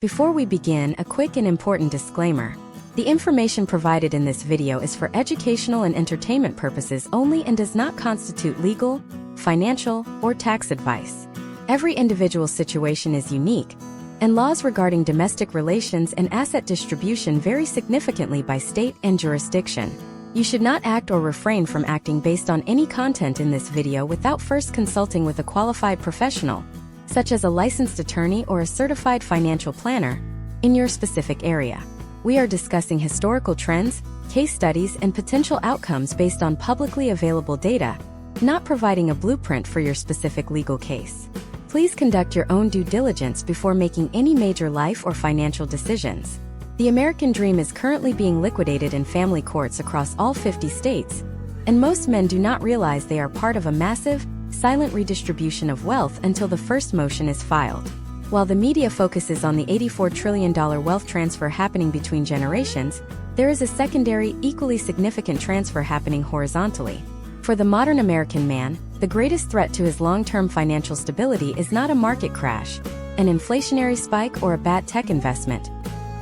Before we begin, a quick and important disclaimer. The information provided in this video is for educational and entertainment purposes only and does not constitute legal, financial, or tax advice. Every individual situation is unique, and laws regarding domestic relations and asset distribution vary significantly by state and jurisdiction. You should not act or refrain from acting based on any content in this video without first consulting with a qualified professional, such as a licensed attorney or a certified financial planner, in your specific area. We are discussing historical trends, case studies, and potential outcomes based on publicly available data, not providing a blueprint for your specific legal case. Please conduct your own due diligence before making any major life or financial decisions. The American dream is currently being liquidated in family courts across all 50 states, and most men do not realize they are part of a massive, silent redistribution of wealth until the first motion is filed. While the media focuses on the $84 trillion wealth transfer happening between generations, there is a secondary, equally significant transfer happening horizontally. For the modern American man, the greatest threat to his long-term financial stability is not a market crash, an inflationary spike, or a bad tech investment.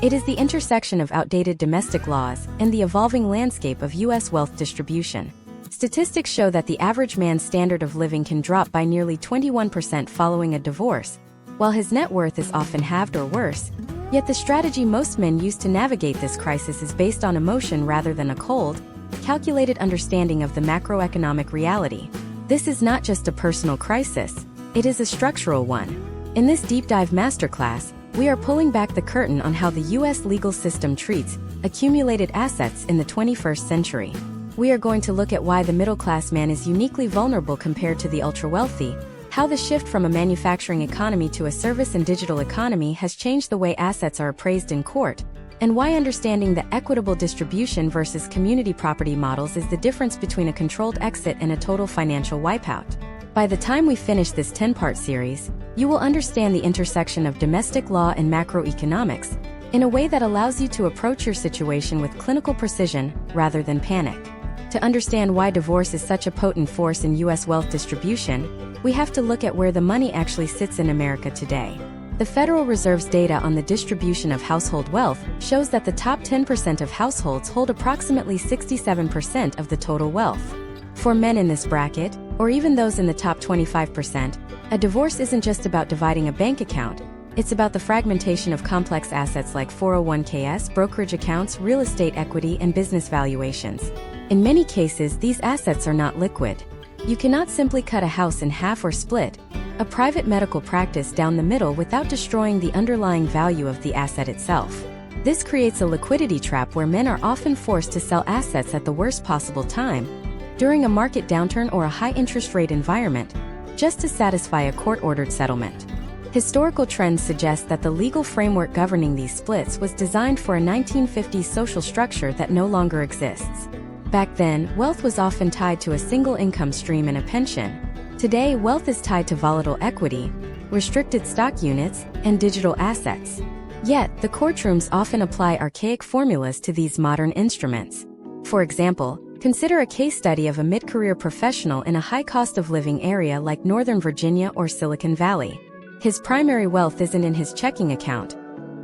It is the intersection of outdated domestic laws and the evolving landscape of U.S. wealth distribution. Statistics show that the average man's standard of living can drop by nearly 21% following a divorce, while his net worth is often halved or worse. Yet the strategy most men use to navigate this crisis is based on emotion rather than a cold, calculated understanding of the macroeconomic reality. This is not just a personal crisis, it is a structural one. In this deep dive masterclass, we are pulling back the curtain on how the U.S. legal system treats accumulated assets in the 21st century. We are going to look at why the middle-class man is uniquely vulnerable compared to the ultra-wealthy, how the shift from a manufacturing economy to a service and digital economy has changed the way assets are appraised in court, and why understanding the equitable distribution versus community property models is the difference between a controlled exit and a total financial wipeout. By the time we finish this 10-part series, you will understand the intersection of domestic law and macroeconomics in a way that allows you to approach your situation with clinical precision rather than panic. To understand why divorce is such a potent force in U.S. wealth distribution, we have to look at where the money actually sits in America today. The Federal Reserve's data on the distribution of household wealth shows that the top 10% of households hold approximately 67% of the total wealth. For men in this bracket, or even those in the top 25%, a divorce isn't just about dividing a bank account, it's about the fragmentation of complex assets like 401ks, brokerage accounts, real estate equity, and business valuations. In many cases, these assets are not liquid. You cannot simply cut a house in half or split a private medical practice down the middle without destroying the underlying value of the asset itself. This creates a liquidity trap where men are often forced to sell assets at the worst possible time, during a market downturn or a high interest rate environment, just to satisfy a court-ordered settlement. Historical trends suggest that the legal framework governing these splits was designed for a 1950s social structure that no longer exists. Back then, wealth was often tied to a single income stream and a pension. Today, wealth is tied to volatile equity, restricted stock units, and digital assets. Yet, the courtrooms often apply archaic formulas to these modern instruments. For example, consider a case study of a mid-career professional in a high-cost-of-living area like Northern Virginia or Silicon Valley. His primary wealth isn't in his checking account.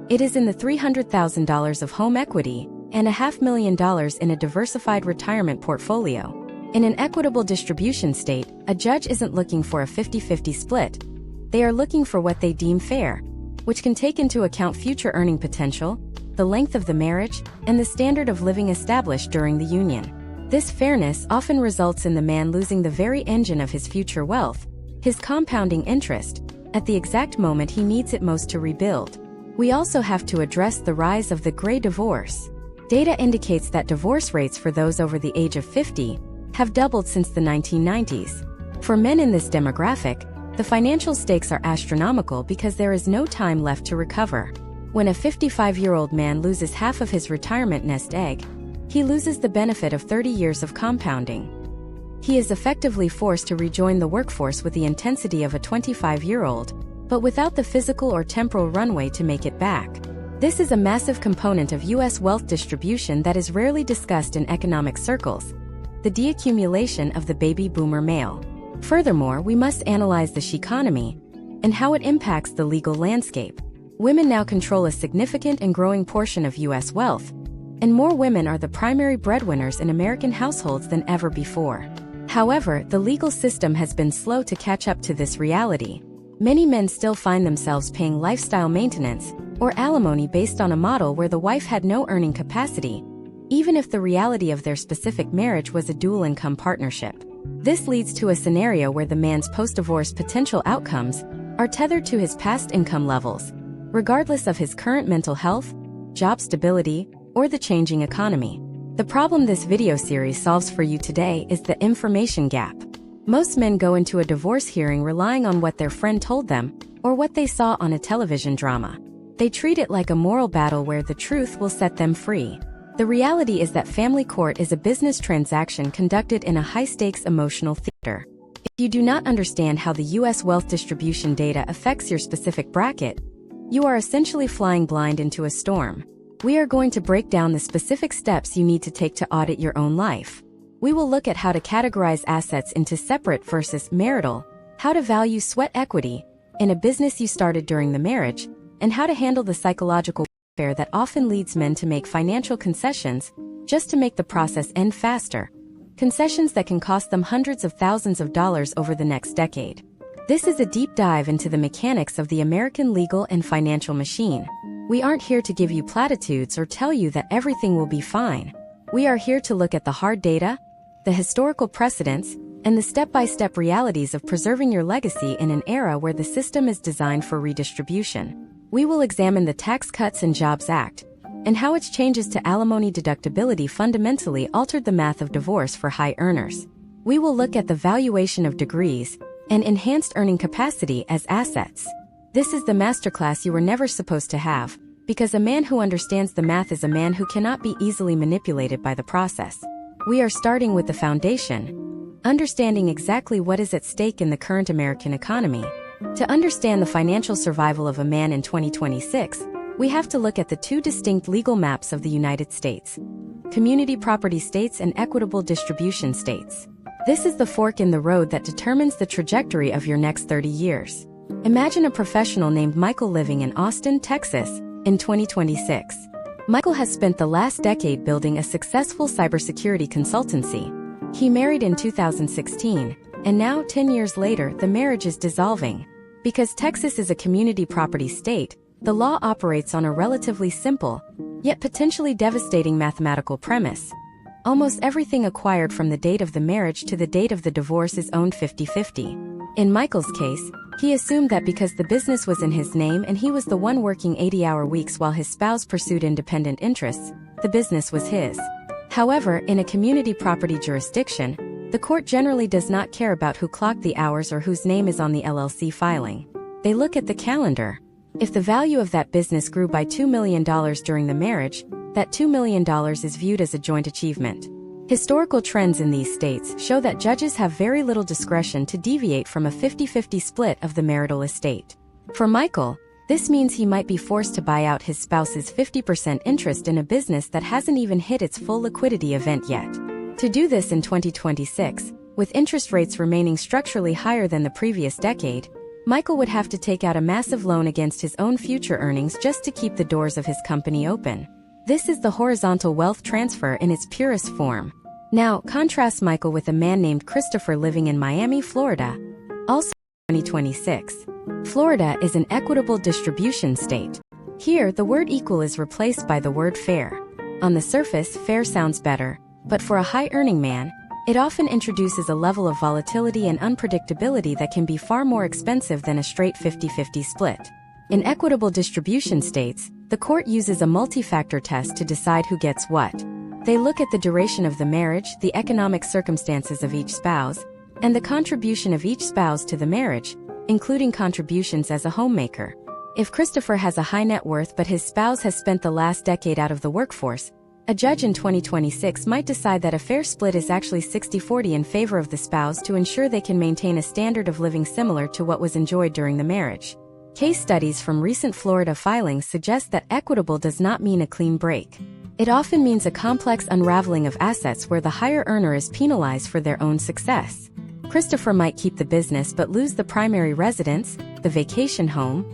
It is in the $300,000 of home equity and $500,000 in a diversified retirement portfolio. In an equitable distribution state, a judge isn't looking for a 50-50 split. They are looking for what they deem fair, which can take into account future earning potential, the length of the marriage, and the standard of living established during the union. This fairness often results in the man losing the very engine of his future wealth, his compounding interest, at the exact moment he needs it most to rebuild. We also have to address the rise of the gray divorce. Data indicates that divorce rates for those over the age of 50 have doubled since the 1990s. For men in this demographic, the financial stakes are astronomical because there is no time left to recover. When a 55-year-old man loses half of his retirement nest egg, he loses the benefit of 30 years of compounding. He is effectively forced to rejoin the workforce with the intensity of a 25-year-old, but without the physical or temporal runway to make it back. This is a massive component of U.S. wealth distribution that is rarely discussed in economic circles: the deaccumulation of the baby boomer male. Furthermore, we must analyze the sheconomy and how it impacts the legal landscape. Women now control a significant and growing portion of U.S. wealth, and more women are the primary breadwinners in American households than ever before. However, the legal system has been slow to catch up to this reality. Many men still find themselves paying lifestyle maintenance or alimony based on a model where the wife had no earning capacity, even if the reality of their specific marriage was a dual-income partnership. This leads to a scenario where the man's post-divorce potential outcomes are tethered to his past income levels, regardless of his current mental health, job stability, or the changing economy. The problem this video series solves for you today is the information gap. Most men go into a divorce hearing relying on what their friend told them or what they saw on a television drama. They treat it like a moral battle where the truth will set them free. The reality is that family court is a business transaction conducted in a high-stakes emotional theater. If you do not understand how the U.S. wealth distribution data affects your specific bracket, you are essentially flying blind into a storm. We are going to break down the specific steps you need to take to audit your own life. We will look at how to categorize assets into separate versus marital, how to value sweat equity in a business you started during the marriage, and how to handle the psychological warfare that often leads men to make financial concessions just to make the process end faster. Concessions that can cost them hundreds of thousands of dollars over the next decade. This is a deep dive into the mechanics of the American legal and financial machine. We aren't here to give you platitudes or tell you that everything will be fine. We are here to look at the hard data, the historical precedents, and the step-by-step realities of preserving your legacy in an era where the system is designed for redistribution. We will examine the Tax Cuts and Jobs Act, and how its changes to alimony deductibility fundamentally altered the math of divorce for high earners. We will look at the valuation of degrees and enhanced earning capacity as assets. This is the masterclass you were never supposed to have, because a man who understands the math is a man who cannot be easily manipulated by the process. We are starting with the foundation, understanding exactly what is at stake in the current American economy. To understand the financial survival of a man in 2026, we have to look at the two distinct legal maps of the United States: community property states and equitable distribution states. This is the fork in the road that determines the trajectory of your next 30 years. Imagine a professional named Michael living in Austin, Texas, in 2026. Michael has spent the last decade building a successful cybersecurity consultancy. He married in 2016, and now, 10 years later, the marriage is dissolving. Because Texas is a community property state, the law operates on a relatively simple, yet potentially devastating mathematical premise. Almost everything acquired from the date of the marriage to the date of the divorce is owned 50-50. In Michael's case, he assumed that because the business was in his name and he was the one working 80-hour weeks while his spouse pursued independent interests, the business was his. However, in a community property jurisdiction, the court generally does not care about who clocked the hours or whose name is on the LLC filing. They look at the calendar. If the value of that business grew by $2 million during the marriage, that $2 million is viewed as a joint achievement. Historical trends in these states show that judges have very little discretion to deviate from a 50-50 split of the marital estate. For Michael, this means he might be forced to buy out his spouse's 50% interest in a business that hasn't even hit its full liquidity event yet. To do this in 2026, with interest rates remaining structurally higher than the previous decade, Michael would have to take out a massive loan against his own future earnings just to keep the doors of his company open. This is the horizontal wealth transfer in its purest form. Now, contrast Michael with a man named Christopher living in Miami, Florida, also 2026. Florida is an equitable distribution state. Here, the word equal is replaced by the word fair. On the surface, fair sounds better, but for a high-earning man, it often introduces a level of volatility and unpredictability that can be far more expensive than a straight 50-50 split. In equitable distribution states, the court uses a multi-factor test to decide who gets what. They look at the duration of the marriage, the economic circumstances of each spouse, and the contribution of each spouse to the marriage, including contributions as a homemaker. If Christopher has a high net worth but his spouse has spent the last decade out of the workforce, a judge in 2026 might decide that a fair split is actually 60-40 in favor of the spouse to ensure they can maintain a standard of living similar to what was enjoyed during the marriage. Case studies from recent Florida filings suggest that equitable does not mean a clean break. It often means a complex unraveling of assets where the higher earner is penalized for their own success. Christopher might keep the business but lose the primary residence, the vacation home,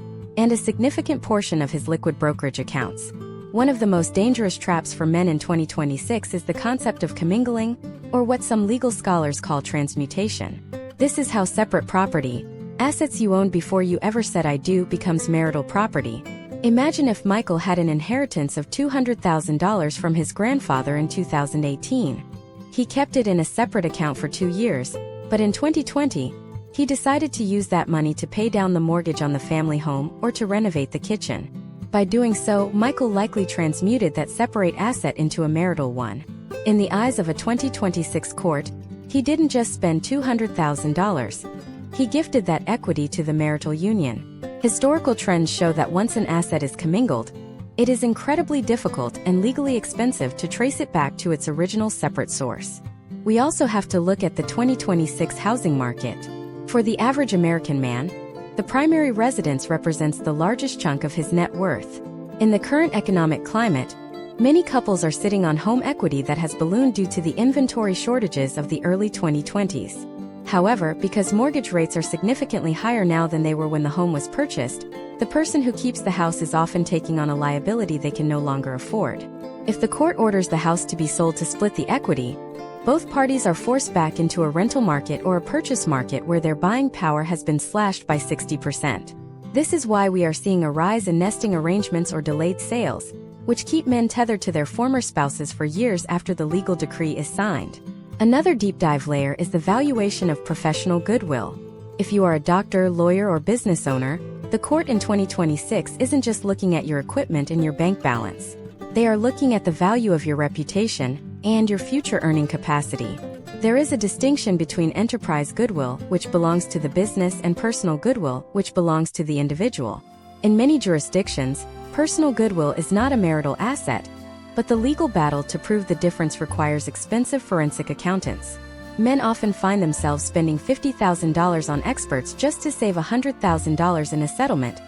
and a significant portion of his liquid brokerage accounts. One of the most dangerous traps for men in 2026 is the concept of commingling, or what some legal scholars call transmutation. This is how separate property, assets you owned before you ever said I do, becomes marital property. Imagine if Michael had an inheritance of $200,000 from his grandfather in 2018. He kept it in a separate account for 2 years, but in 2020, he decided to use that money to pay down the mortgage on the family home or to renovate the kitchen. By doing so, Michael likely transmuted that separate asset into a marital one. In the eyes of a 2026 court, he didn't just spend $200,000. He gifted that equity to the marital union. Historical trends show that once an asset is commingled, it is incredibly difficult and legally expensive to trace it back to its original separate source. We also have to look at the 2026 housing market. For the average American man, the primary residence represents the largest chunk of his net worth. In the current economic climate, many couples are sitting on home equity that has ballooned due to the inventory shortages of the early 2020s. However, because mortgage rates are significantly higher now than they were when the home was purchased, the person who keeps the house is often taking on a liability they can no longer afford. If the court orders the house to be sold to split the equity, both parties are forced back into a rental market or a purchase market where their buying power has been slashed by 60%. This is why we are seeing a rise in nesting arrangements or delayed sales, which keep men tethered to their former spouses for years after the legal decree is signed. Another deep dive layer is the valuation of professional goodwill. If you are a doctor, lawyer, or business owner, the court in 2026 isn't just looking at your equipment and your bank balance. They are looking at the value of your reputation and your future earning capacity. There is a distinction between enterprise goodwill, which belongs to the business, and personal goodwill, which belongs to the individual. In many jurisdictions, personal goodwill is not a marital asset, but the legal battle to prove the difference requires expensive forensic accountants. Men often find themselves spending $50,000 on experts just to save $100,000 in a settlement,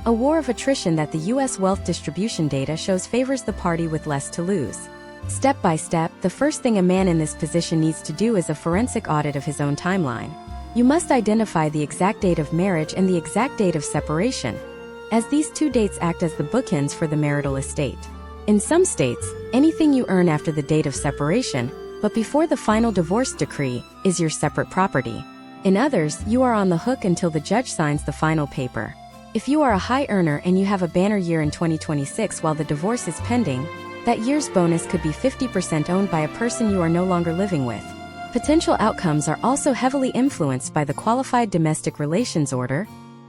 a war of attrition that the U.S. wealth distribution data shows favors the party with less to lose. Step by step, the first thing a man in this position needs to do is a forensic audit of his own timeline. You must identify the exact date of marriage and the exact date of separation, as these two dates act as the bookends for the marital estate. In some states, anything you earn after the date of separation, but before the final divorce decree, is your separate property. In others, you are on the hook until the judge signs the final paper. If you are a high earner and you have a banner year in 2026 while the divorce is pending, that year's bonus could be 50% owned by a person you are no longer living with. Potential outcomes are also heavily influenced by the Qualified Domestic Relations Order,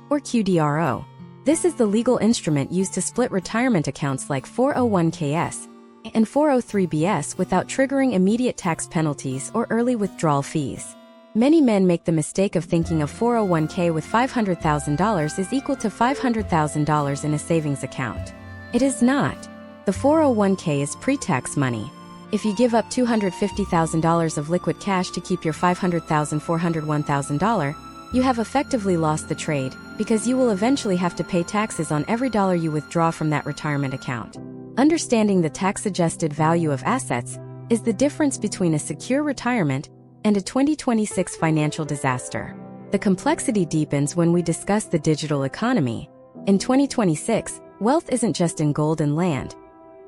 or QDRO. This is the legal instrument used to split retirement accounts like 401ks and 403bs without triggering immediate tax penalties or early withdrawal fees. Many men make the mistake of thinking a 401k with $500,000 is equal to $500,000 in a savings account. It is not. The 401k is pre-tax money. If you give up $250,000 of liquid cash to keep your $500,401,000, you have effectively lost the trade, because you will eventually have to pay taxes on every dollar you withdraw from that retirement account. Understanding the tax-adjusted value of assets is the difference between a secure retirement and a 2026 financial disaster. The complexity deepens when we discuss the digital economy. In 2026, wealth isn't just in gold and land.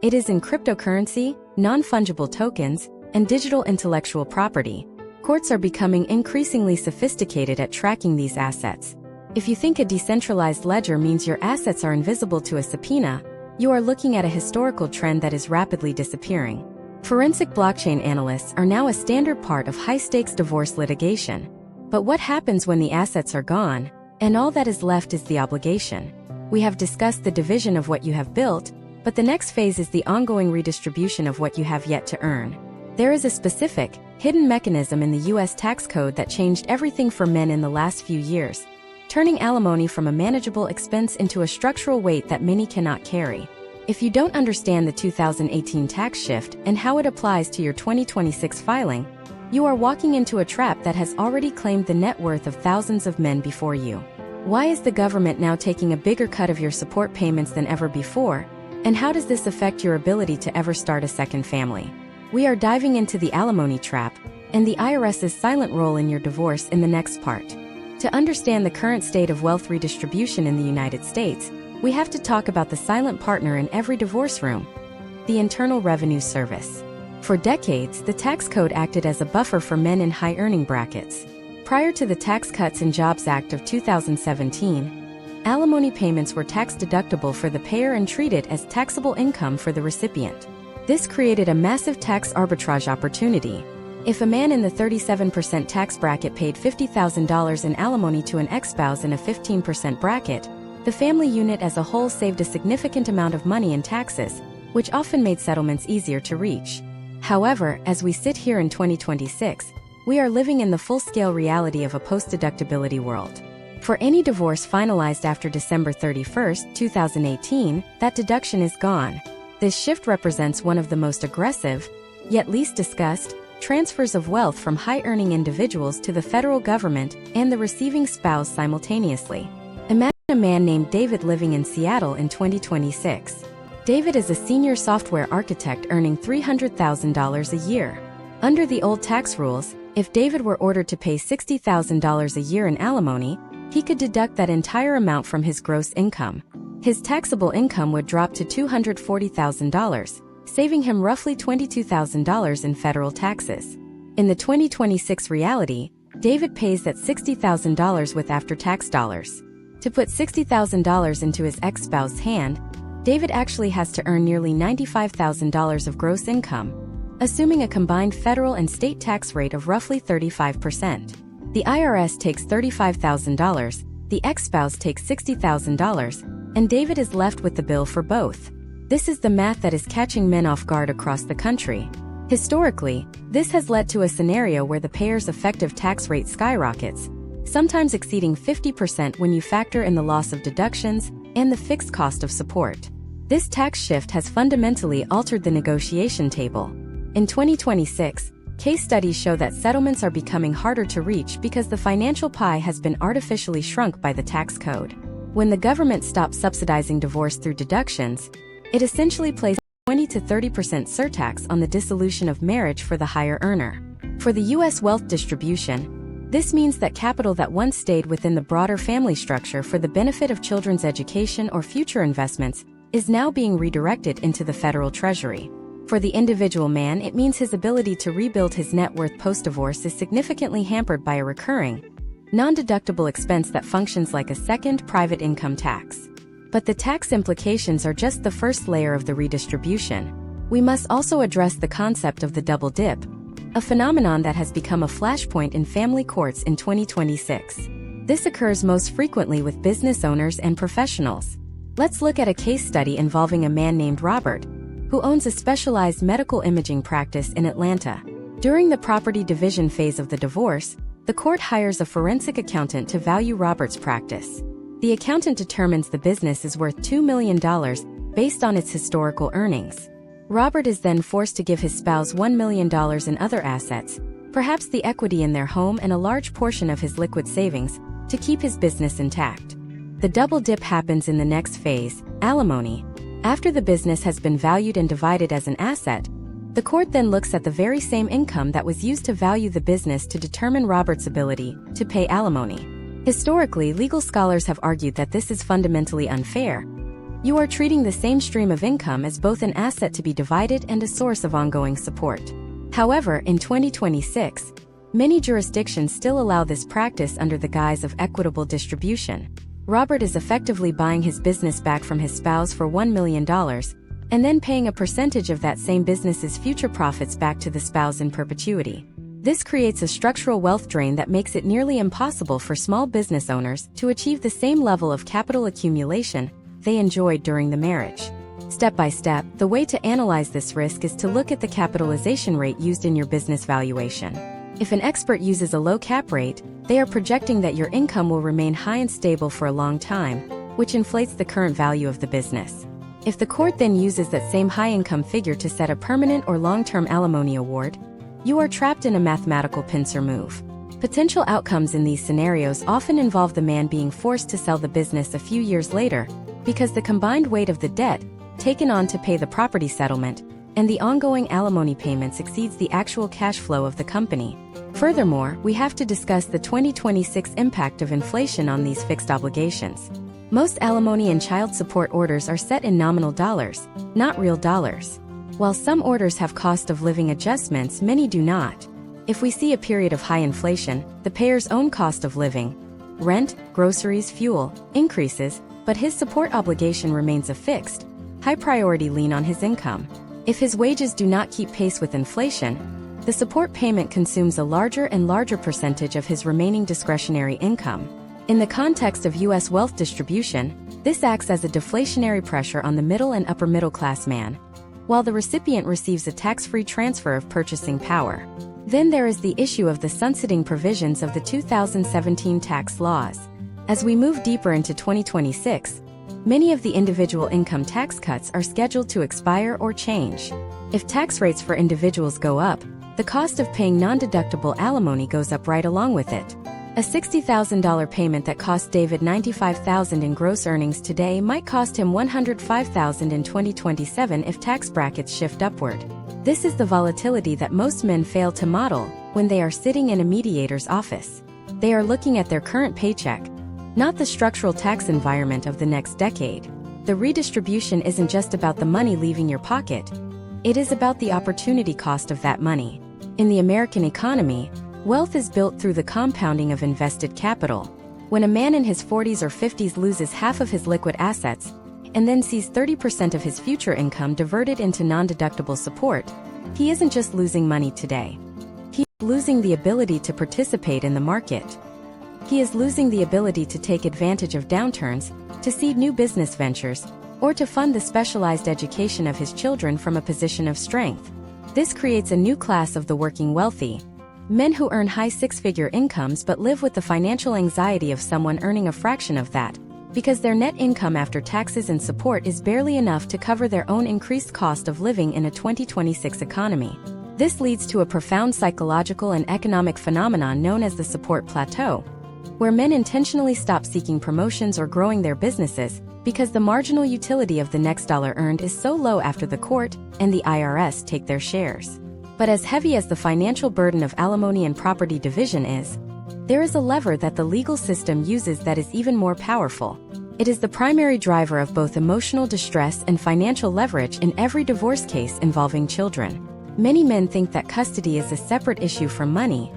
It is in cryptocurrency, non-fungible tokens, and digital intellectual property. Courts are becoming increasingly sophisticated at tracking these assets. If you think a decentralized ledger means your assets are invisible to a subpoena, you are looking at a historical trend that is rapidly disappearing. Forensic blockchain analysts are now a standard part of high-stakes divorce litigation. But what happens when the assets are gone, and all that is left is the obligation? We have discussed the division of what you have built, but the next phase is the ongoing redistribution of what you have yet to earn. There is a specific, hidden mechanism in the U.S. tax code that changed everything for men in the last few years, turning alimony from a manageable expense into a structural weight that many cannot carry. If you don't understand the 2018 tax shift and how it applies to your 2026 filing, you are walking into a trap that has already claimed the net worth of thousands of men before you. Why is the government now taking a bigger cut of your support payments than ever before? And how does this affect your ability to ever start a second family? We are diving into the alimony trap and the IRS's silent role in your divorce in the next part. To understand the current state of wealth redistribution in the United States, we have to talk about the silent partner in every divorce room: the Internal Revenue Service. For decades, the tax code acted as a buffer for men in high-earning brackets. Prior to the Tax Cuts and Jobs Act of 2017, alimony payments were tax-deductible for the payer and treated as taxable income for the recipient. This created a massive tax arbitrage opportunity. If a man in the 37% tax bracket paid $50,000 in alimony to an ex-spouse in a 15% bracket, the family unit as a whole saved a significant amount of money in taxes, which often made settlements easier to reach. However, as we sit here in 2026, we are living in the full-scale reality of a post-deductibility world. For any divorce finalized after December 31, 2018, that deduction is gone. This shift represents one of the most aggressive, yet least discussed, transfers of wealth from high-earning individuals to the federal government and the receiving spouse simultaneously. Imagine a man named David living in Seattle in 2026. David is a senior software architect earning $300,000 a year. Under the old tax rules, if David were ordered to pay $60,000 a year in alimony, he could deduct that entire amount from his gross income. His taxable income would drop to $240,000, saving him roughly $22,000 in federal taxes. In the 2026 reality, David pays that $60,000 with after-tax dollars. To put $60,000 into his ex-spouse's hand, David actually has to earn nearly $95,000 of gross income, assuming a combined federal and state tax rate of roughly 35%. The IRS takes $35,000, the ex-spouse takes $60,000, and David is left with the bill for both. This is the math that is catching men off guard across the country. Historically, this has led to a scenario where the payer's effective tax rate skyrockets, sometimes exceeding 50% when you factor in the loss of deductions and the fixed cost of support. This tax shift has fundamentally altered the negotiation table. In 2026, case studies show that settlements are becoming harder to reach because the financial pie has been artificially shrunk by the tax code. When the government stops subsidizing divorce through deductions, it essentially places 20 to 30% surtax on the dissolution of marriage for the higher earner. For the U.S. wealth distribution, this means that capital that once stayed within the broader family structure for the benefit of children's education or future investments is now being redirected into the federal treasury. For the individual man, it means his ability to rebuild his net worth post-divorce is significantly hampered by a recurring, non-deductible expense that functions like a second private income tax. But the tax implications are just the first layer of the redistribution. We must also address the concept of the double dip, a phenomenon that has become a flashpoint in family courts in 2026. This occurs most frequently with business owners and professionals. Let's look at a case study involving a man named Robert, who owns a specialized medical imaging practice in Atlanta. During the property division phase of the divorce, the court hires a forensic accountant to value Robert's practice. The accountant determines the business is worth $2 million based on its historical earnings. Robert is then forced to give his spouse $1 million in other assets, perhaps the equity in their home and a large portion of his liquid savings, to keep his business intact. The double dip happens in the next phase, alimony. After the business has been valued and divided as an asset, the court then looks at the very same income that was used to value the business to determine Robert's ability to pay alimony. Historically, legal scholars have argued that this is fundamentally unfair. You are treating the same stream of income as both an asset to be divided and a source of ongoing support. However, in 2026, many jurisdictions still allow this practice under the guise of equitable distribution. Robert is effectively buying his business back from his spouse for $1 million, and then paying a percentage of that same business's future profits back to the spouse in perpetuity. This creates a structural wealth drain that makes it nearly impossible for small business owners to achieve the same level of capital accumulation they enjoyed during the marriage. Step by step, the way to analyze this risk is to look at the capitalization rate used in your business valuation. If an expert uses a low cap rate, they are projecting that your income will remain high and stable for a long time, which inflates the current value of the business. If the court then uses that same high income figure to set a permanent or long-term alimony award, you are trapped in a mathematical pincer move. Potential outcomes in these scenarios often involve the man being forced to sell the business a few years later, because the combined weight of the debt taken on to pay the property settlement and the ongoing alimony payments exceeds the actual cash flow of the company. Furthermore, we have to discuss the 2026 impact of inflation on these fixed obligations. Most alimony and child support orders are set in nominal dollars, not real dollars. While some orders have cost of living adjustments, many do not. If we see a period of high inflation, the payer's own cost of living, rent, groceries, fuel, increases, but his support obligation remains a fixed, high-priority lien on his income. If his wages do not keep pace with inflation, the support payment consumes a larger and larger percentage of his remaining discretionary income. In the context of U.S. wealth distribution, this acts as a deflationary pressure on the middle and upper middle class man, while the recipient receives a tax-free transfer of purchasing power. Then there is the issue of the sunsetting provisions of the 2017 tax laws. As we move deeper into 2026, many of the individual income tax cuts are scheduled to expire or change. If tax rates for individuals go up, the cost of paying non-deductible alimony goes up right along with it. A $60,000 payment that cost David $95,000 in gross earnings today might cost him $105,000 in 2027 if tax brackets shift upward. This is the volatility that most men fail to model when they are sitting in a mediator's office. They are looking at their current paycheck, not the structural tax environment of the next decade. The redistribution isn't just about the money leaving your pocket. It is about the opportunity cost of that money. In the American economy, wealth is built through the compounding of invested capital. When a man in his 40s or 50s loses half of his liquid assets, and then sees 30% of his future income diverted into non-deductible support, he isn't just losing money today. He is losing the ability to participate in the market. He is losing the ability to take advantage of downturns, to seed new business ventures, or to fund the specialized education of his children from a position of strength. This creates a new class of the working wealthy, men who earn high six-figure incomes but live with the financial anxiety of someone earning a fraction of that, because their net income after taxes and support is barely enough to cover their own increased cost of living in a 2026 economy. This leads to a profound psychological and economic phenomenon known as the support plateau, where men intentionally stop seeking promotions or growing their businesses because the marginal utility of the next dollar earned is so low after the court and the IRS take their shares. But as heavy as the financial burden of alimony and property division is, there is a lever that the legal system uses that is even more powerful. It is the primary driver of both emotional distress and financial leverage in every divorce case involving children. Many men think that custody is a separate issue from money,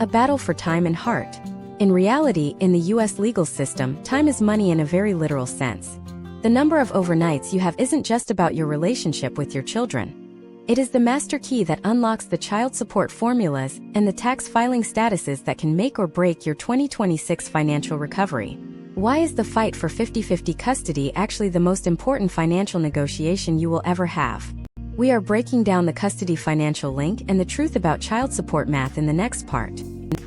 a battle for time and heart. In reality, in the U.S. legal system, time is money in a very literal sense. The number of overnights you have isn't just about your relationship with your children. It is the master key that unlocks the child support formulas and the tax filing statuses that can make or break your 2026 financial recovery. Why is the fight for 50-50 custody actually the most important financial negotiation you will ever have? We are breaking down the custody financial link and the truth about child support math in the next part.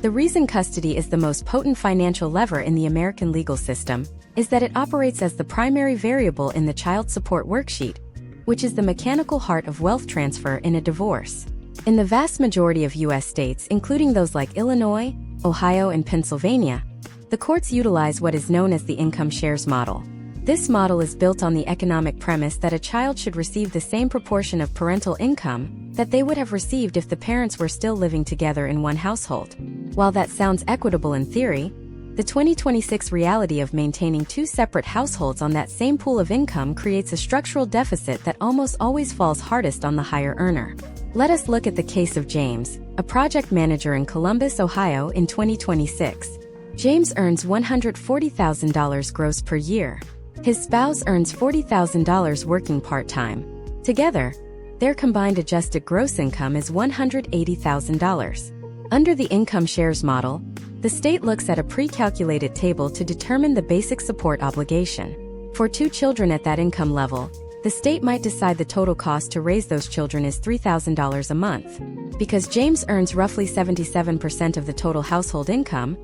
The reason custody is the most potent financial lever in the American legal system is that it operates as the primary variable in the child support worksheet, which is the mechanical heart of wealth transfer in a divorce. In the vast majority of U.S. states, including those like Illinois, Ohio, and Pennsylvania, the courts utilize what is known as the income shares model. This model is built on the economic premise that a child should receive the same proportion of parental income that they would have received if the parents were still living together in one household. While that sounds equitable in theory, the 2026 reality of maintaining two separate households on that same pool of income creates a structural deficit that almost always falls hardest on the higher earner. Let us look at the case of James, a project manager in Columbus, Ohio in 2026. James earns $140,000 gross per year. His spouse earns $40,000 working part-time. Together, their combined adjusted gross income is $180,000. Under the income shares model, the state looks at a pre-calculated table to determine the basic support obligation. For two children at that income level, the state might decide the total cost to raise those children is $3,000 a month. Because James earns roughly 77% of the total household income,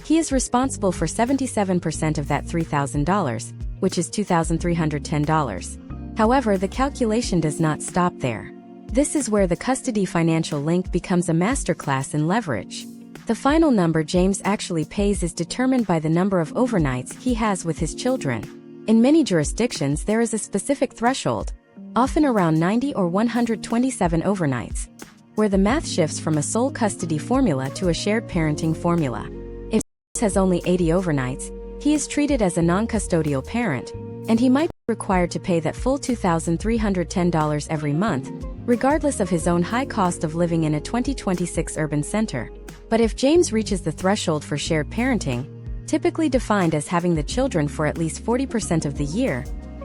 he is responsible for 77% of that $3,000, which is $2,310. However, the calculation does not stop there. This is where the custody financial link becomes a masterclass in leverage. The final number James actually pays is determined by the number of overnights he has with his children. In many jurisdictions, there is a specific threshold, often around 90 or 127 overnights, where the math shifts from a sole custody formula to a shared parenting formula. If James has only 80 overnights, he is treated as a non-custodial parent, and he might be required to pay that full $2,310 every month, regardless of his own high cost of living in a 2026 urban center. But if James reaches the threshold for shared parenting, typically defined as having the children for at least 40% of the year,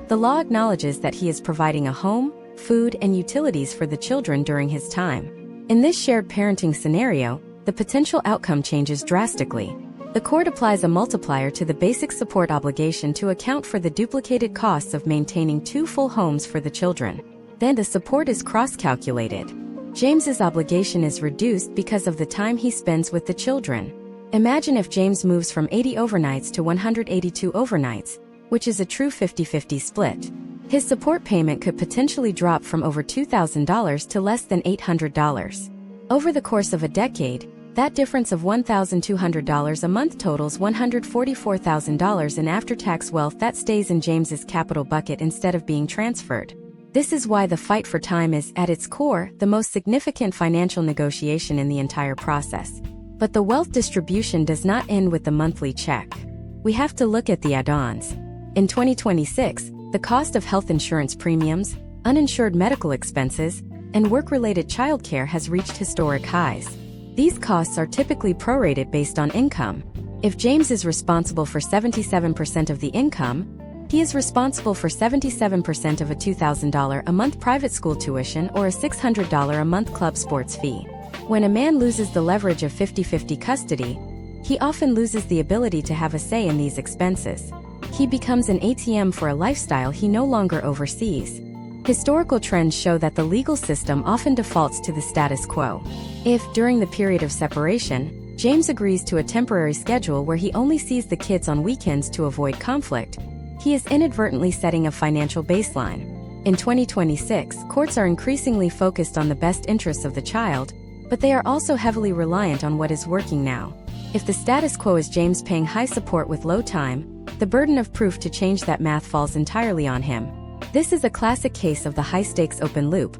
the law acknowledges that he is providing a home, food, and utilities for the children during his time. In this shared parenting scenario, the potential outcome changes drastically. The court applies a multiplier to the basic support obligation to account for the duplicated costs of maintaining 2 full homes for the children. Then the support is cross-calculated. James's obligation is reduced because of the time he spends with the children. Imagine if James moves from 80 overnights to 182 overnights, which is a true 50-50 split. His support payment could potentially drop from over $2,000 to less than $800. Over the course of a decade, that difference of $1,200 a month totals $144,000 in after-tax wealth that stays in James's capital bucket instead of being transferred. This is why the fight for time is, at its core, the most significant financial negotiation in the entire process. But the wealth distribution does not end with the monthly check. We have to look at the add-ons. In 2026, the cost of health insurance premiums, uninsured medical expenses, and work-related childcare has reached historic highs. These costs are typically prorated based on income. If James is responsible for 77% of the income, he is responsible for 77% of a $2,000 a month private school tuition or a $600 a month club sports fee. When a man loses the leverage of 50-50 custody, he often loses the ability to have a say in these expenses. He becomes an ATM for a lifestyle he no longer oversees. Historical trends show that the legal system often defaults to the status quo. If, during the period of separation, James agrees to a temporary schedule where he only sees the kids on weekends to avoid conflict, he is inadvertently setting a financial baseline. In 2026, courts are increasingly focused on the best interests of the child, but they are also heavily reliant on what is working now. If the status quo is James paying high support with low time, the burden of proof to change that math falls entirely on him. This is a classic case of the high-stakes open loop.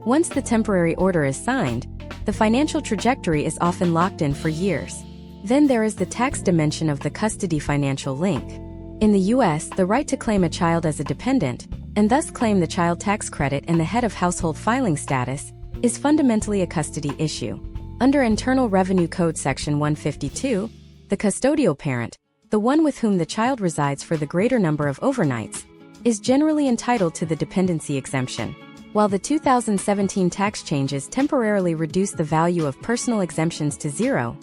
Once the temporary order is signed, the financial trajectory is often locked in for years. Then there is the tax dimension of the custody financial link. In the U.S., the right to claim a child as a dependent, and thus claim the child tax credit and the head of household filing status, is fundamentally a custody issue. Under Internal Revenue Code Section 152, the custodial parent, the one with whom the child resides for the greater number of overnights, is generally entitled to the dependency exemption. While the 2017 tax changes temporarily reduced the value of personal exemptions to zero,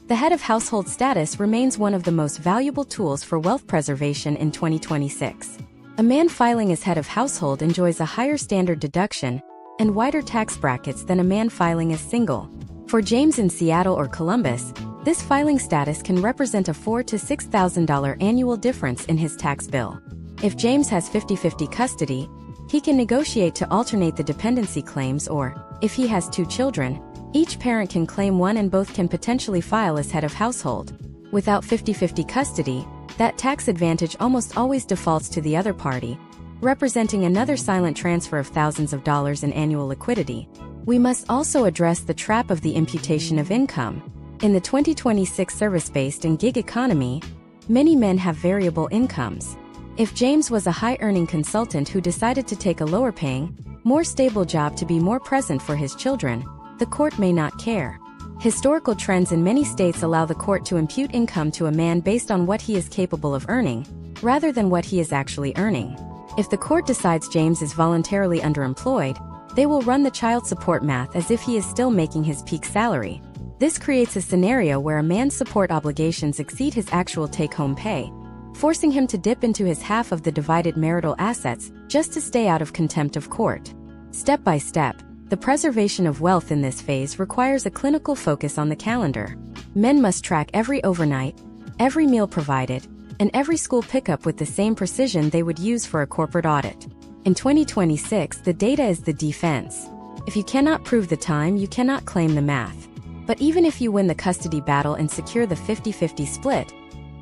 the head of household status remains one of the most valuable tools for wealth preservation in 2026. A man filing as head of household enjoys a higher standard deduction and wider tax brackets than a man filing as single. For James in Seattle or Columbus, this filing status can represent a $4,000 to $6,000 annual difference in his tax bill. If James has 50-50 custody, he can negotiate to alternate the dependency claims, or, if he has 2 children, each parent can claim one and both can potentially file as head of household. Without 50-50 custody, that tax advantage almost always defaults to the other party, representing another silent transfer of thousands of dollars in annual liquidity. We must also address the trap of the imputation of income. In the 2026 service-based and gig economy, many men have variable incomes. If James was a high-earning consultant who decided to take a lower-paying, more stable job to be more present for his children, the court may not care. Historical trends in many states allow the court to impute income to a man based on what he is capable of earning, rather than what he is actually earning. If the court decides James is voluntarily underemployed, they will run the child support math as if he is still making his peak salary. This creates a scenario where a man's support obligations exceed his actual take-home pay, forcing him to dip into his half of the divided marital assets just to stay out of contempt of court. Step by step, the preservation of wealth in this phase requires a clinical focus on the calendar. Men must track every overnight, every meal provided, and every school pickup with the same precision they would use for a corporate audit. In 2026, the data is the defense. If you cannot prove the time, you cannot claim the math. But even if you win the custody battle and secure the 50-50 split,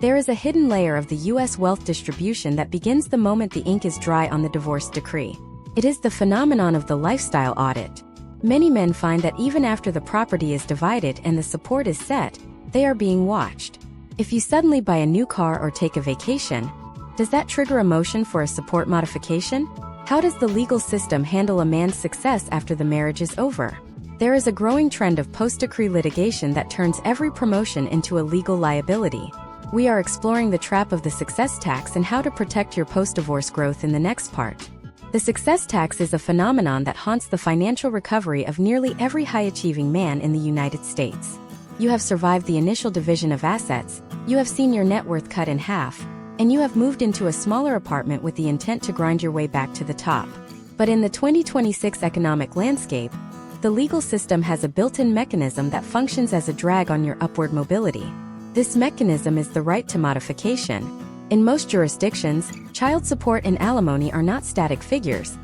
there is a hidden layer of the U.S. wealth distribution that begins the moment the ink is dry on the divorce decree. It is the phenomenon of the lifestyle audit. Many men find that even after the property is divided and the support is set, they are being watched. If you suddenly buy a new car or take a vacation, does that trigger a motion for a support modification? How does the legal system handle a man's success after the marriage is over? There is a growing trend of post-decree litigation that turns every promotion into a legal liability. We are exploring the trap of the success tax and how to protect your post-divorce growth in the next part. The success tax is a phenomenon that haunts the financial recovery of nearly every high-achieving man in the United States. You have survived the initial division of assets, you have seen your net worth cut in half, and you have moved into a smaller apartment with the intent to grind your way back to the top. But in the 2026 economic landscape, the legal system has a built-in mechanism that functions as a drag on your upward mobility. This mechanism is the right to modification. In most jurisdictions, child support and alimony are not static figures.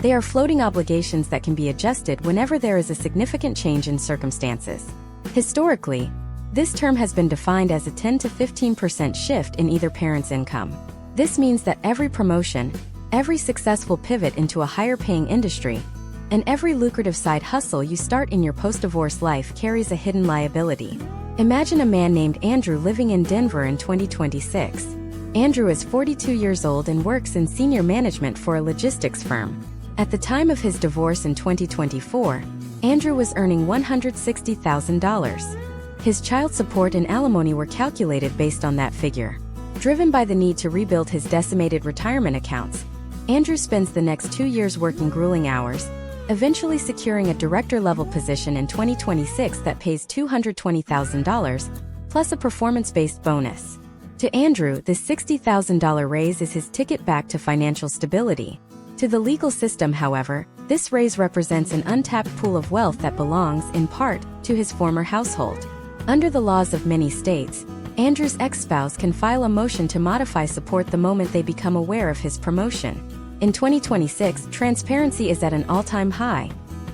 They are floating obligations that can be adjusted whenever there is a significant change in circumstances. Historically, this term has been defined as a 10 to 15% shift in either parent's income. This means that every promotion, every successful pivot into a higher-paying industry, and every lucrative side hustle you start in your post-divorce life carries a hidden liability. Imagine a man named Andrew living in Denver in 2026. Andrew is 42 years old and works in senior management for a logistics firm. At the time of his divorce in 2024, Andrew was earning $160,000. His child support and alimony were calculated based on that figure. Driven by the need to rebuild his decimated retirement accounts, Andrew spends the next 2 years working grueling hours, eventually securing a director-level position in 2026 that pays $220,000, plus a performance-based bonus. To Andrew, this $60,000 raise is his ticket back to financial stability. To the legal system, however, this raise represents an untapped pool of wealth that belongs, in part, to his former household. Under the laws of many states, Andrew's ex-spouse can file a motion to modify support the moment they become aware of his promotion. In 2026, transparency is at an all-time high.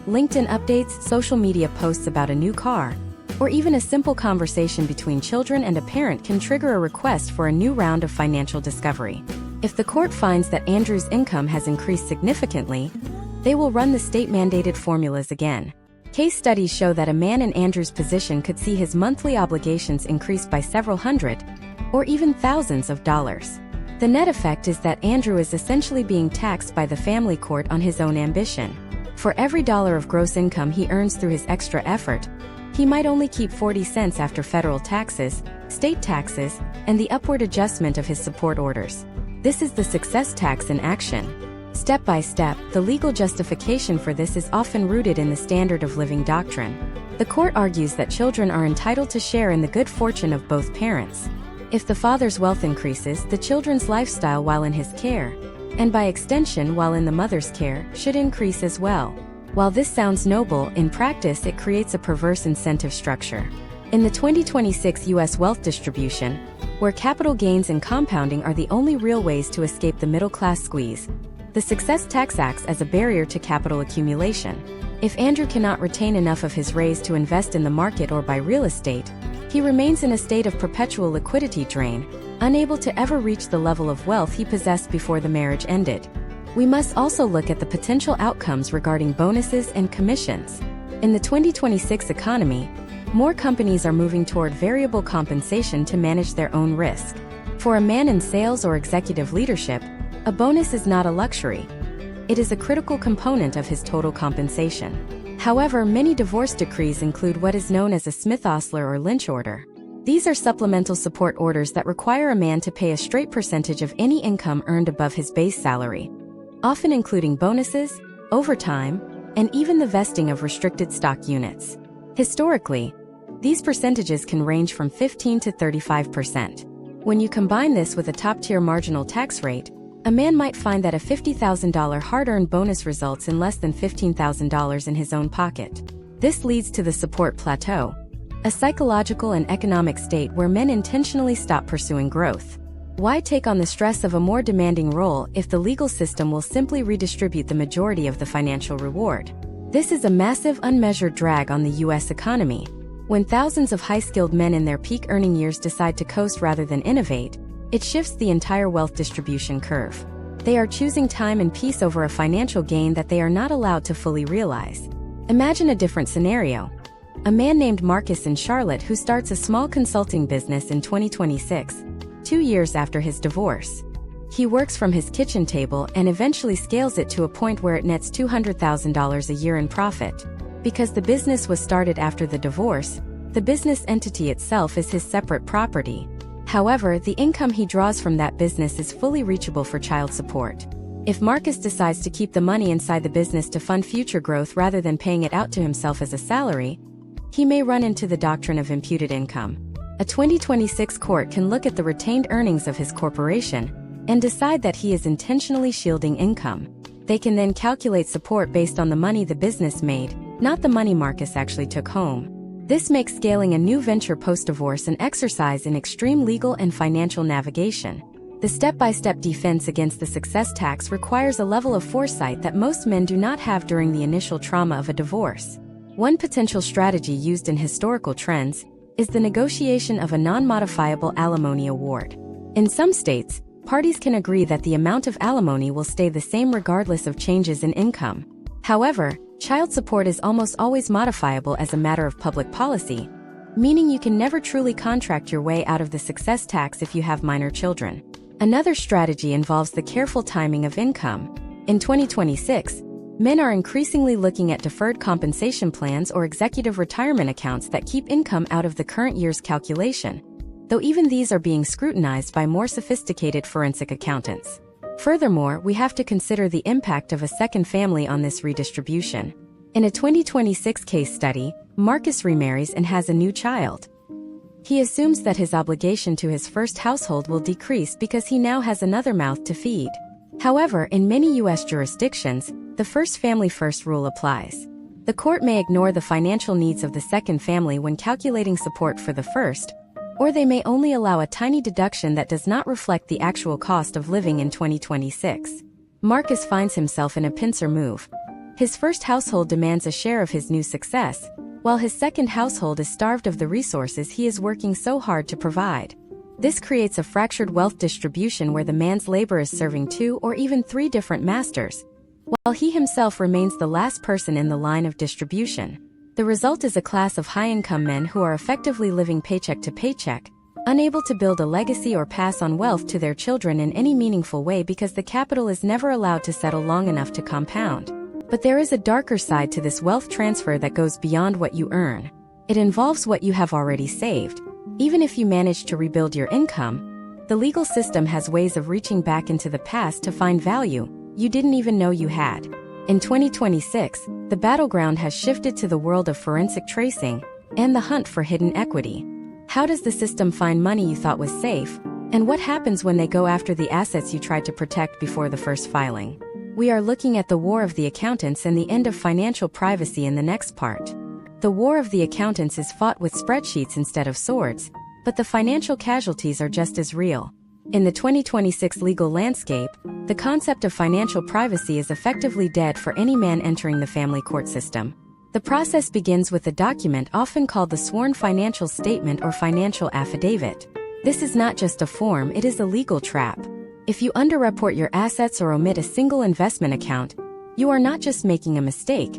LinkedIn updates, social media posts about a new car, or even a simple conversation between children and a parent can trigger a request for a new round of financial discovery. If the court finds that Andrew's income has increased significantly, they will run the state-mandated formulas again. Case studies show that a man in Andrew's position could see his monthly obligations increase by several hundred, or even thousands of dollars. The net effect is that Andrew is essentially being taxed by the family court on his own ambition. For every dollar of gross income he earns through his extra effort, he might only keep 40 cents after federal taxes, state taxes, and the upward adjustment of his support orders. This is the success tax in action. Step by step, the legal justification for this is often rooted in the standard of living doctrine. The court argues that children are entitled to share in the good fortune of both parents. If the father's wealth increases, the children's lifestyle while in his care, and by extension while in the mother's care, should increase as well. While this sounds noble, in practice it creates a perverse incentive structure. In the 2026 U.S. wealth distribution, where capital gains and compounding are the only real ways to escape the middle-class squeeze, the success tax acts as a barrier to capital accumulation. If Andrew cannot retain enough of his raise to invest in the market or buy real estate, he remains in a state of perpetual liquidity drain, unable to ever reach the level of wealth he possessed before the marriage ended. We must also look at the potential outcomes regarding bonuses and commissions. In the 2026 economy, more companies are moving toward variable compensation to manage their own risk. For a man in sales or executive leadership, a bonus is not a luxury. It is a critical component of his total compensation. However, many divorce decrees include what is known as a Smith-Ostler or Lynch order. These are supplemental support orders that require a man to pay a straight percentage of any income earned above his base salary, often including bonuses, overtime, and even the vesting of restricted stock units. Historically, these percentages can range from 15 to 35%. When you combine this with a top-tier marginal tax rate, a man might find that a $50,000 hard-earned bonus results in less than $15,000 in his own pocket. This leads to the support plateau, a psychological and economic state where men intentionally stop pursuing growth. Why take on the stress of a more demanding role if the legal system will simply redistribute the majority of the financial reward? This is a massive unmeasured drag on the U.S. economy. When thousands of high-skilled men in their peak earning years decide to coast rather than innovate, it shifts the entire wealth distribution curve. They are choosing time and peace over a financial gain that they are not allowed to fully realize. Imagine a different scenario. A man named Marcus in Charlotte who starts a small consulting business in 2026, 2 years after his divorce. He works from his kitchen table and eventually scales it to a point where it nets $200,000 a year in profit. Because the business was started after the divorce, the business entity itself is his separate property. However, the income he draws from that business is fully reachable for child support. If Marcus decides to keep the money inside the business to fund future growth rather than paying it out to himself as a salary, he may run into the doctrine of imputed income. A 2026 court can look at the retained earnings of his corporation and decide that he is intentionally shielding income. They can then calculate support based on the money the business made, not the money Marcus actually took home. This makes scaling a new venture post-divorce an exercise in extreme legal and financial navigation. The step-by-step defense against the success tax requires a level of foresight that most men do not have during the initial trauma of a divorce. One potential strategy used in historical trends is the negotiation of a non-modifiable alimony award. In some states, parties can agree that the amount of alimony will stay the same regardless of changes in income. However, child support is almost always modifiable as a matter of public policy, meaning you can never truly contract your way out of the success tax if you have minor children. Another strategy involves the careful timing of income. In 2026, men are increasingly looking at deferred compensation plans or executive retirement accounts that keep income out of the current year's calculation, though even these are being scrutinized by more sophisticated forensic accountants. Furthermore, we have to consider the impact of a second family on this redistribution. In a 2026 case study, Marcus remarries and has a new child. He assumes that his obligation to his first household will decrease because he now has another mouth to feed. However, in many U.S. jurisdictions, the first family first rule applies. The court may ignore the financial needs of the second family when calculating support for the first, or they may only allow a tiny deduction that does not reflect the actual cost of living in 2026. Marcus finds himself in a pincer move. His first household demands a share of his new success, while his second household is starved of the resources he is working so hard to provide. This creates a fractured wealth distribution where the man's labor is serving 2 or even 3 different masters, while he himself remains the last person in the line of distribution. The result is a class of high-income men who are effectively living paycheck to paycheck, unable to build a legacy or pass on wealth to their children in any meaningful way because the capital is never allowed to settle long enough to compound. But there is a darker side to this wealth transfer that goes beyond what you earn. It involves what you have already saved. Even if you manage to rebuild your income, the legal system has ways of reaching back into the past to find value you didn't even know you had. In 2026, the battleground has shifted to the world of forensic tracing and the hunt for hidden equity. How does the system find money you thought was safe, and what happens when they go after the assets you tried to protect before the first filing? We are looking at the war of the accountants and the end of financial privacy in the next part. The war of the accountants is fought with spreadsheets instead of swords, but the financial casualties are just as real. In the 2026 legal landscape, the concept of financial privacy is effectively dead for any man entering the family court system. The process begins with a document often called the sworn financial statement or financial affidavit. This is not just a form, it is a legal trap. If you underreport your assets or omit a single investment account, you are not just making a mistake,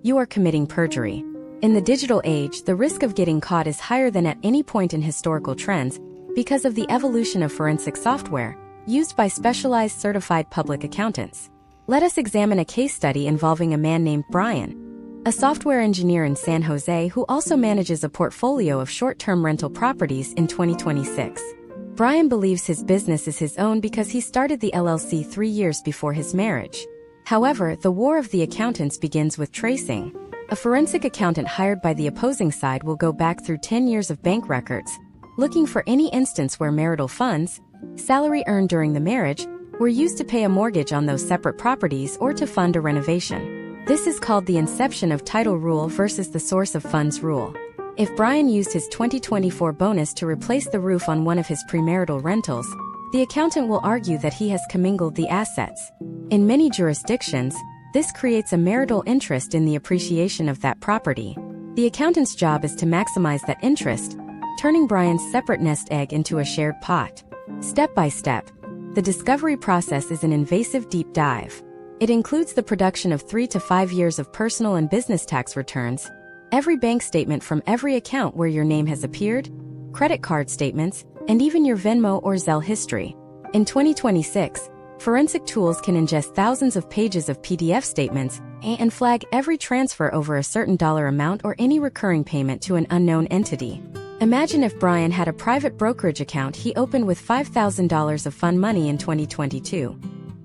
you are committing perjury. In the digital age, the risk of getting caught is higher than at any point in historical trends because of the evolution of forensic software used by specialized certified public accountants. Let us examine a case study involving a man named Brian, a software engineer in San Jose who also manages a portfolio of short-term rental properties in 2026. Brian believes his business is his own because he started the LLC 3 years before his marriage. However, the war of the accountants begins with tracing. A forensic accountant hired by the opposing side will go back through 10 years of bank records, looking for any instance where marital funds, salary earned during the marriage, were used to pay a mortgage on those separate properties or to fund a renovation. This is called the inception of title rule versus the source of funds rule. If Brian used his 2024 bonus to replace the roof on one of his premarital rentals, the accountant will argue that he has commingled the assets. In many jurisdictions, this creates a marital interest in the appreciation of that property. The accountant's job is to maximize that interest, turning Brian's separate nest egg into a shared pot. Step by step, the discovery process is an invasive deep dive. It includes the production of 3 to 5 years of personal and business tax returns, Every bank statement from every account where your name has appeared, credit card statements, and even your Venmo or Zelle history. In 2026, forensic tools can ingest thousands of pages of PDF statements and flag every transfer over a certain dollar amount or any recurring payment to an unknown entity. Imagine if Brian had a private brokerage account he opened with $5,000 of fund money in 2022.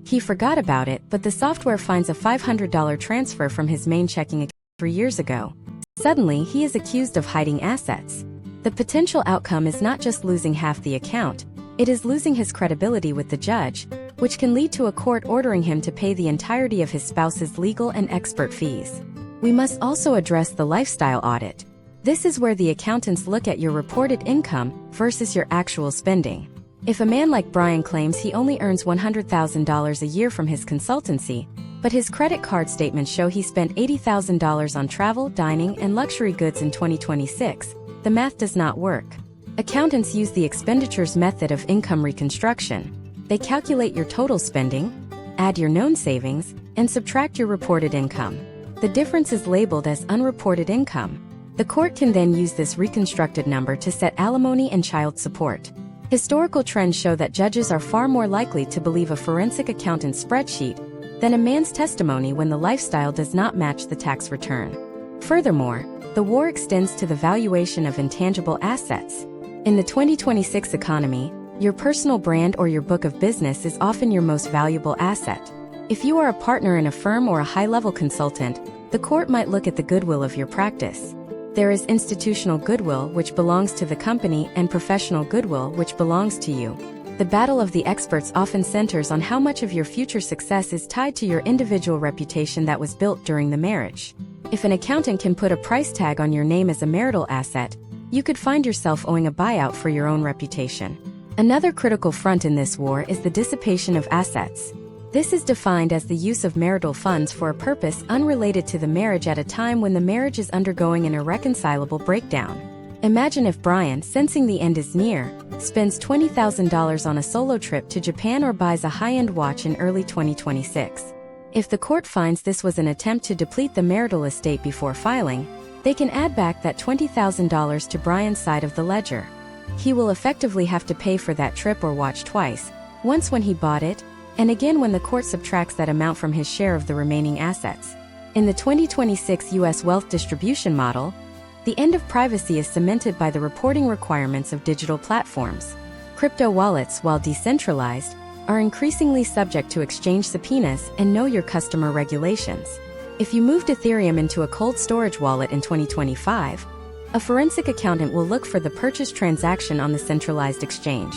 He forgot about it, but the software finds a $500 transfer from his main checking account 3 years ago. Suddenly, he is accused of hiding assets. The potential outcome is not just losing half the account, it is losing his credibility with the judge, which can lead to a court ordering him to pay the entirety of his spouse's legal and expert fees. We must also address the lifestyle audit. This is where the accountants look at your reported income versus your actual spending. If a man like Brian claims he only earns $100,000 a year from his consultancy, but his credit card statements show he spent $80,000 on travel, dining, and luxury goods in 2026, the math does not work. Accountants use the expenditures method of income reconstruction. They calculate your total spending, add your known savings, and subtract your reported income. The difference is labeled as unreported income. The court can then use this reconstructed number to set alimony and child support. Historical trends show that judges are far more likely to believe a forensic accountant's spreadsheet than a man's testimony when the lifestyle does not match the tax return. Furthermore, the war extends to the valuation of intangible assets. In the 2026 economy, your personal brand or your book of business is often your most valuable asset. If you are a partner in a firm or a high-level consultant, the court might look at the goodwill of your practice. There is institutional goodwill, which belongs to the company, and professional goodwill, which belongs to you. The battle of the experts often centers on how much of your future success is tied to your individual reputation that was built during the marriage. If an accountant can put a price tag on your name as a marital asset, you could find yourself owing a buyout for your own reputation. Another critical front in this war is the dissipation of assets. This is defined as the use of marital funds for a purpose unrelated to the marriage at a time when the marriage is undergoing an irreconcilable breakdown. Imagine if Brian, sensing the end is near, spends $20,000 on a solo trip to Japan or buys a high-end watch in early 2026. If the court finds this was an attempt to deplete the marital estate before filing, they can add back that $20,000 to Brian's side of the ledger. He will effectively have to pay for that trip or watch twice, once when he bought it, and again when the court subtracts that amount from his share of the remaining assets. In the 2026 U.S. wealth distribution model, the end of privacy is cemented by the reporting requirements of digital platforms. Crypto wallets, while decentralized, are increasingly subject to exchange subpoenas and know your customer regulations. If you moved Ethereum into a cold storage wallet in 2025, a forensic accountant will look for the purchase transaction on the centralized exchange.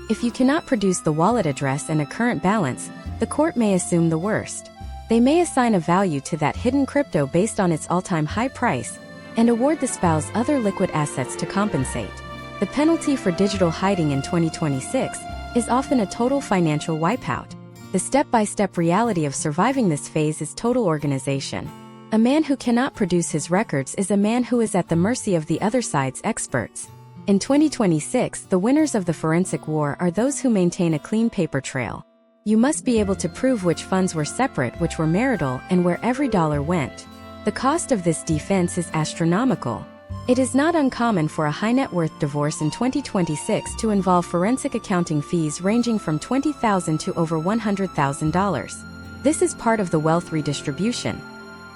If you cannot produce the wallet address and a current balance, the court may assume the worst. They may assign a value to that hidden crypto based on its all-time high price and award the spouse other liquid assets to compensate. The penalty for digital hiding in 2026 is often a total financial wipeout. The step-by-step reality of surviving this phase is total organization. A man who cannot produce his records is a man who is at the mercy of the other side's experts. In 2026, the winners of the forensic war are those who maintain a clean paper trail. You must be able to prove which funds were separate, which were marital, and where every dollar went. The cost of this defense is astronomical. It is not uncommon for a high-net-worth divorce in 2026 to involve forensic accounting fees ranging from $20,000 to over $100,000. This is part of the wealth redistribution.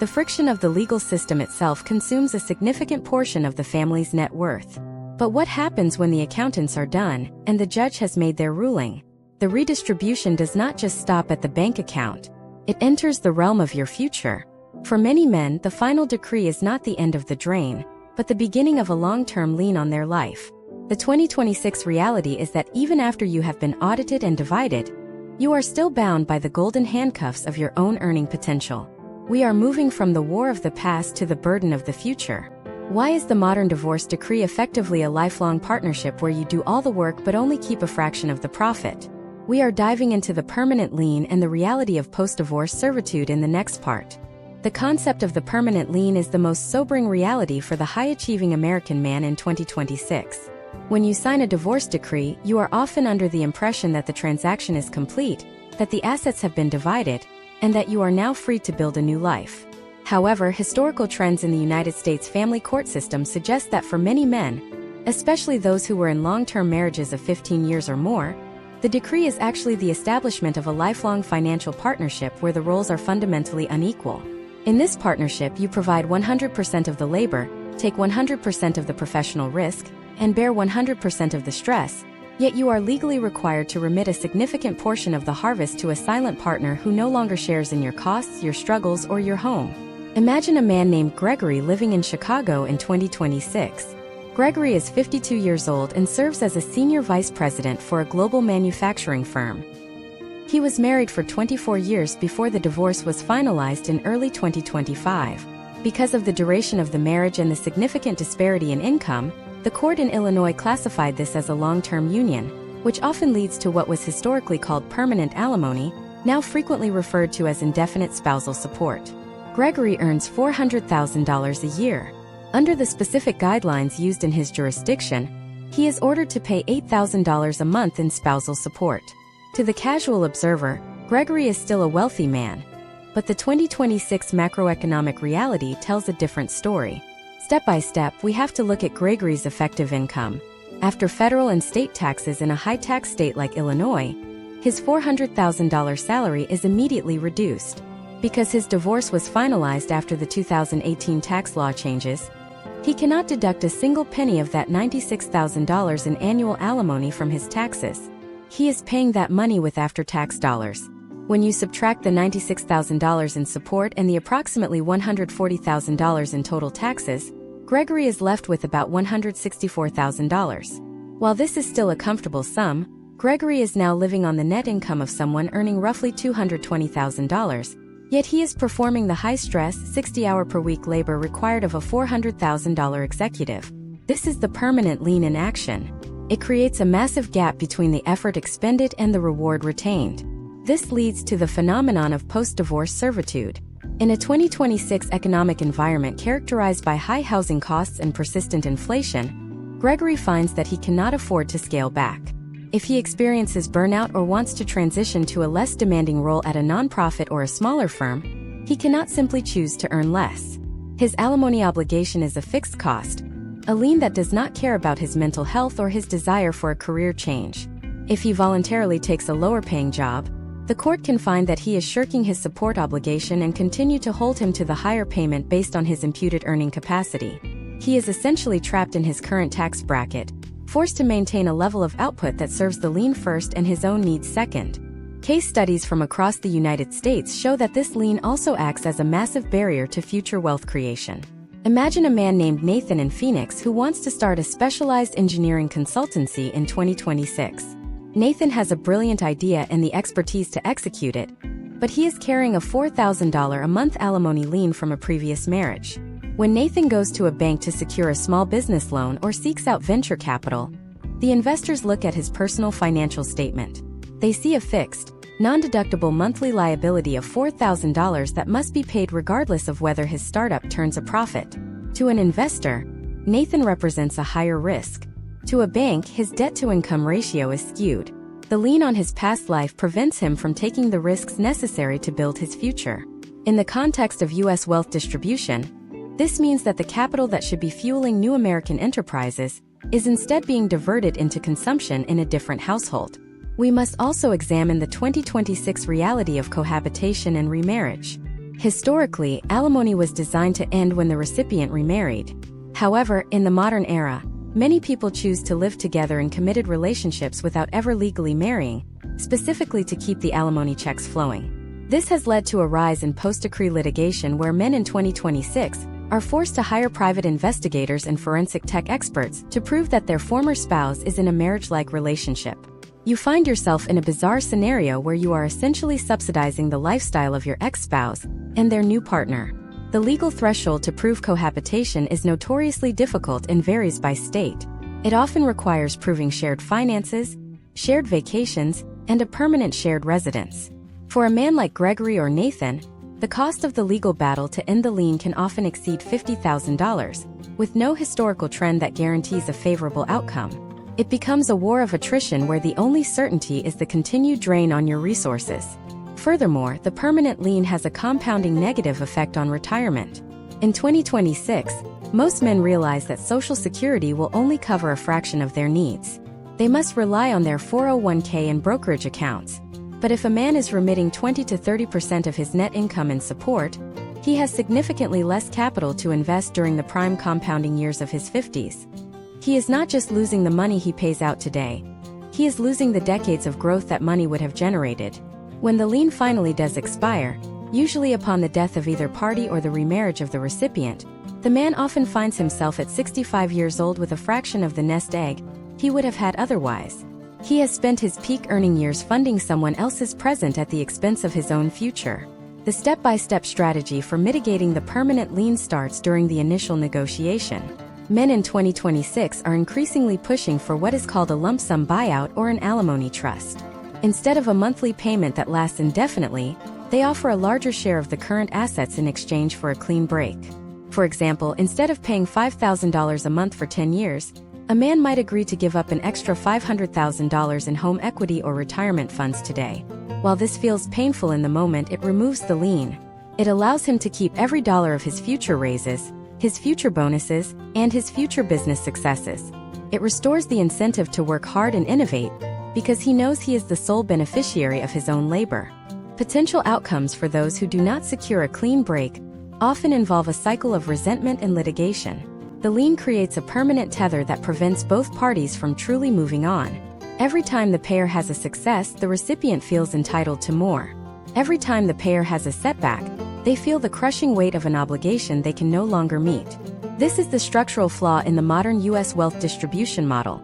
The friction of the legal system itself consumes a significant portion of the family's net worth. But what happens when the accountants are done, and the judge has made their ruling? The redistribution does not just stop at the bank account. It enters the realm of your future. For many men, the final decree is not the end of the drain, but the beginning of a long-term lien on their life. The 2026 reality is that even after you have been audited and divided, you are still bound by the golden handcuffs of your own earning potential. We are moving from the war of the past to the burden of the future. Why is the modern divorce decree effectively a lifelong partnership where you do all the work but only keep a fraction of the profit? We are diving into the permanent lien and the reality of post-divorce servitude in the next part. The concept of the permanent lien is the most sobering reality for the high-achieving American man in 2026. When you sign a divorce decree, you are often under the impression that the transaction is complete, that the assets have been divided, and that you are now free to build a new life. However, historical trends in the United States family court system suggest that for many men, especially those who were in long-term marriages of 15 years or more, the decree is actually the establishment of a lifelong financial partnership where the roles are fundamentally unequal. In this partnership, you provide 100% of the labor, take 100% of the professional risk, and bear 100% of the stress, yet you are legally required to remit a significant portion of the harvest to a silent partner who no longer shares in your costs, your struggles, or your home. Imagine a man named Gregory living in Chicago in 2026. Gregory is 52 years old and serves as a senior vice president for a global manufacturing firm. He was married for 24 years before the divorce was finalized in early 2025. Because of the duration of the marriage and the significant disparity in income, the court in Illinois classified this as a long-term union, which often leads to what was historically called permanent alimony, now frequently referred to as indefinite spousal support. Gregory earns $400,000 a year. Under the specific guidelines used in his jurisdiction, he is ordered to pay $8,000 a month in spousal support. To the casual observer, Gregory is still a wealthy man. But the 2026 macroeconomic reality tells a different story. Step by step, we have to look at Gregory's effective income. After federal and state taxes in a high-tax state like Illinois, his $400,000 salary is immediately reduced. Because his divorce was finalized after the 2018 tax law changes, he cannot deduct a single penny of that $96,000 in annual alimony from his taxes. He is paying that money with after-tax dollars. When you subtract the $96,000 in support and the approximately $140,000 in total taxes, Gregory is left with about $164,000. While this is still a comfortable sum, Gregory is now living on the net income of someone earning roughly $220,000. Yet he is performing the high-stress, 60-hour-per-week labor required of a $400,000 executive. This is the permanent lien in action. It creates a massive gap between the effort expended and the reward retained. This leads to the phenomenon of post-divorce servitude. In a 2026 economic environment characterized by high housing costs and persistent inflation, Gregory finds that he cannot afford to scale back. If he experiences burnout or wants to transition to a less demanding role at a nonprofit or a smaller firm, he cannot simply choose to earn less. His alimony obligation is a fixed cost, a lien that does not care about his mental health or his desire for a career change. If he voluntarily takes a lower-paying job, the court can find that he is shirking his support obligation and continue to hold him to the higher payment based on his imputed earning capacity. He is essentially trapped in his current tax bracket, forced to maintain a level of output that serves the lien first and his own needs second. Case studies from across the United States show that this lien also acts as a massive barrier to future wealth creation. Imagine a man named Nathan in Phoenix who wants to start a specialized engineering consultancy in 2026. Nathan has a brilliant idea and the expertise to execute it, but he is carrying a $4,000 a month alimony lien from a previous marriage. When Nathan goes to a bank to secure a small business loan or seeks out venture capital, the investors look at his personal financial statement. They see a fixed, non-deductible monthly liability of $4,000 that must be paid regardless of whether his startup turns a profit. To an investor, Nathan represents a higher risk. To a bank, his debt-to-income ratio is skewed. The lien on his past life prevents him from taking the risks necessary to build his future. In the context of U.S. wealth distribution, this means that the capital that should be fueling new American enterprises is instead being diverted into consumption in a different household. We must also examine the 2026 reality of cohabitation and remarriage. Historically, alimony was designed to end when the recipient remarried. However, in the modern era, many people choose to live together in committed relationships without ever legally marrying, specifically to keep the alimony checks flowing. This has led to a rise in post-decree litigation where men in 2026 are forced to hire private investigators and forensic tech experts to prove that their former spouse is in a marriage-like relationship. You find yourself in a bizarre scenario where you are essentially subsidizing the lifestyle of your ex-spouse and their new partner. The legal threshold to prove cohabitation is notoriously difficult and varies by state. It often requires proving shared finances, shared vacations, and a permanent shared residence. For a man like Gregory or Nathan, the cost of the legal battle to end the lien can often exceed $50,000, with no historical trend that guarantees a favorable outcome. It becomes a war of attrition where the only certainty is the continued drain on your resources. Furthermore, the permanent lien has a compounding negative effect on retirement. In 2026, most men realize that Social Security will only cover a fraction of their needs. They must rely on their 401k and brokerage accounts. But if a man is remitting 20 to 30% of his net income in support, he has significantly less capital to invest during the prime compounding years of his 50s. He is not just losing the money he pays out today. He is losing the decades of growth that money would have generated. When the lien finally does expire, usually upon the death of either party or the remarriage of the recipient, the man often finds himself at 65 years old with a fraction of the nest egg he would have had otherwise. He has spent his peak earning years funding someone else's present at the expense of his own future. The step-by-step strategy for mitigating the permanent lien starts during the initial negotiation. Men in 2026 are increasingly pushing for what is called a lump sum buyout or an alimony trust. Instead of a monthly payment that lasts indefinitely, they offer a larger share of the current assets in exchange for a clean break. For example, instead of paying $5,000 a month for 10 years, a man might agree to give up an extra $500,000 in home equity or retirement funds today. While this feels painful in the moment, it removes the lien. It allows him to keep every dollar of his future raises, his future bonuses, and his future business successes. It restores the incentive to work hard and innovate, because he knows he is the sole beneficiary of his own labor. Potential outcomes for those who do not secure a clean break often involve a cycle of resentment and litigation. The lien creates a permanent tether that prevents both parties from truly moving on. Every time the payer has a success, the recipient feels entitled to more. Every time the payer has a setback, they feel the crushing weight of an obligation they can no longer meet. This is the structural flaw in the modern U.S. wealth distribution model.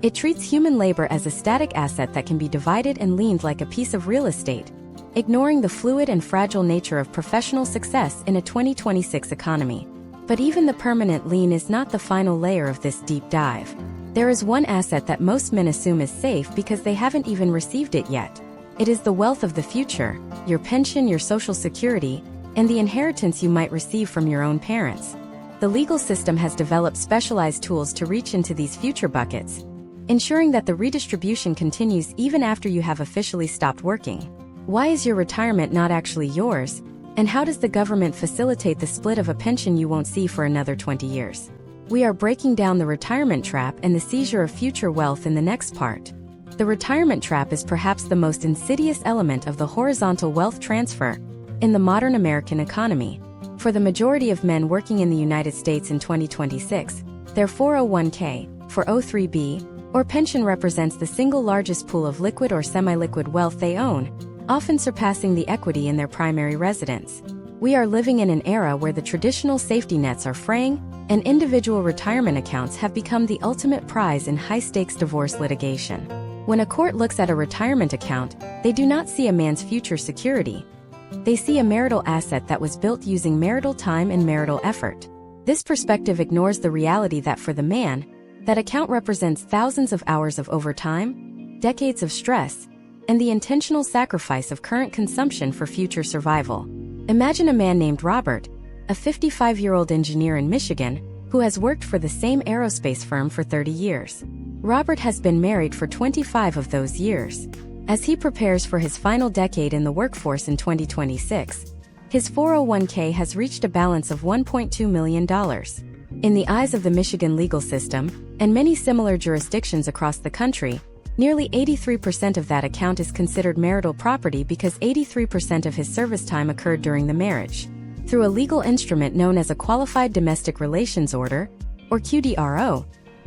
It treats human labor as a static asset that can be divided and liened like a piece of real estate, ignoring the fluid and fragile nature of professional success in a 2026 economy. But even the permanent lien is not the final layer of this deep dive. There is one asset that most men assume is safe because they haven't even received it yet. It is the wealth of the future, your pension, your Social Security, and the inheritance you might receive from your own parents. The legal system has developed specialized tools to reach into these future buckets, ensuring that the redistribution continues even after you have officially stopped working. Why is your retirement not actually yours? And how does the government facilitate the split of a pension you won't see for another 20 years? We are breaking down the retirement trap and the seizure of future wealth in the next part. The retirement trap is perhaps the most insidious element of the horizontal wealth transfer in the modern American economy. For the majority of men working in the United States in 2026, their 401k, 403b, or pension represents the single largest pool of liquid or semi-liquid wealth they own, often surpassing the equity in their primary residence. We are living in an era where the traditional safety nets are fraying, and individual retirement accounts have become the ultimate prize in high-stakes divorce litigation. When a court looks at a retirement account, they do not see a man's future security. They see a marital asset that was built using marital time and marital effort. This perspective ignores the reality that for the man, that account represents thousands of hours of overtime, decades of stress, and the intentional sacrifice of current consumption for future survival. Imagine a man named Robert, a 55-year-old engineer in Michigan, who has worked for the same aerospace firm for 30 years. Robert has been married for 25 of those years. As he prepares for his final decade in the workforce in 2026, his 401k has reached a balance of $1.2 million. In the eyes of the Michigan legal system, and many similar jurisdictions across the country, nearly 83% of that account is considered marital property because 83% of his service time occurred during the marriage. Through a legal instrument known as a Qualified Domestic Relations Order, or QDRO,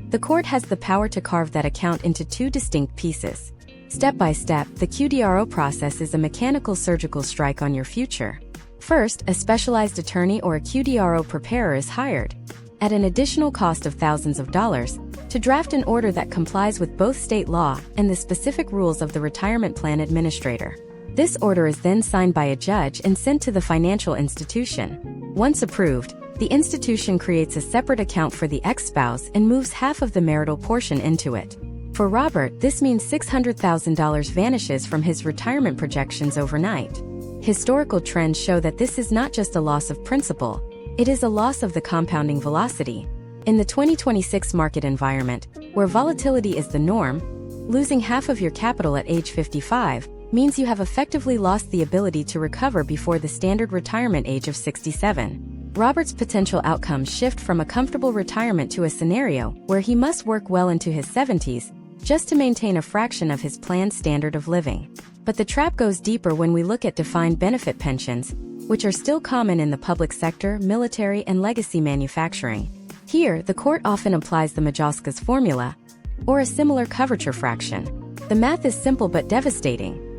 the court has the power to carve that account into two distinct pieces. Step by step, the QDRO process is a mechanical surgical strike on your future. First, a specialized attorney or a QDRO preparer is hired, at an additional cost of thousands of dollars, to draft an order that complies with both state law and the specific rules of the retirement plan administrator. This order is then signed by a judge and sent to the financial institution. Once approved, the institution creates a separate account for the ex-spouse and moves half of the marital portion into it. For Robert, this means $600,000 vanishes from his retirement projections overnight. Historical trends show that this is not just a loss of principal, it is a loss of the compounding velocity. In the 2026 market environment, where volatility is the norm, losing half of your capital at age 55 means you have effectively lost the ability to recover before the standard retirement age of 67. Robert's potential outcomes shift from a comfortable retirement to a scenario where he must work well into his 70s just to maintain a fraction of his planned standard of living. But the trap goes deeper when we look at defined benefit pensions, which are still common in the public sector, military, and legacy manufacturing. Here, the court often applies the Majoska's formula, or a similar coverture fraction. The math is simple but devastating.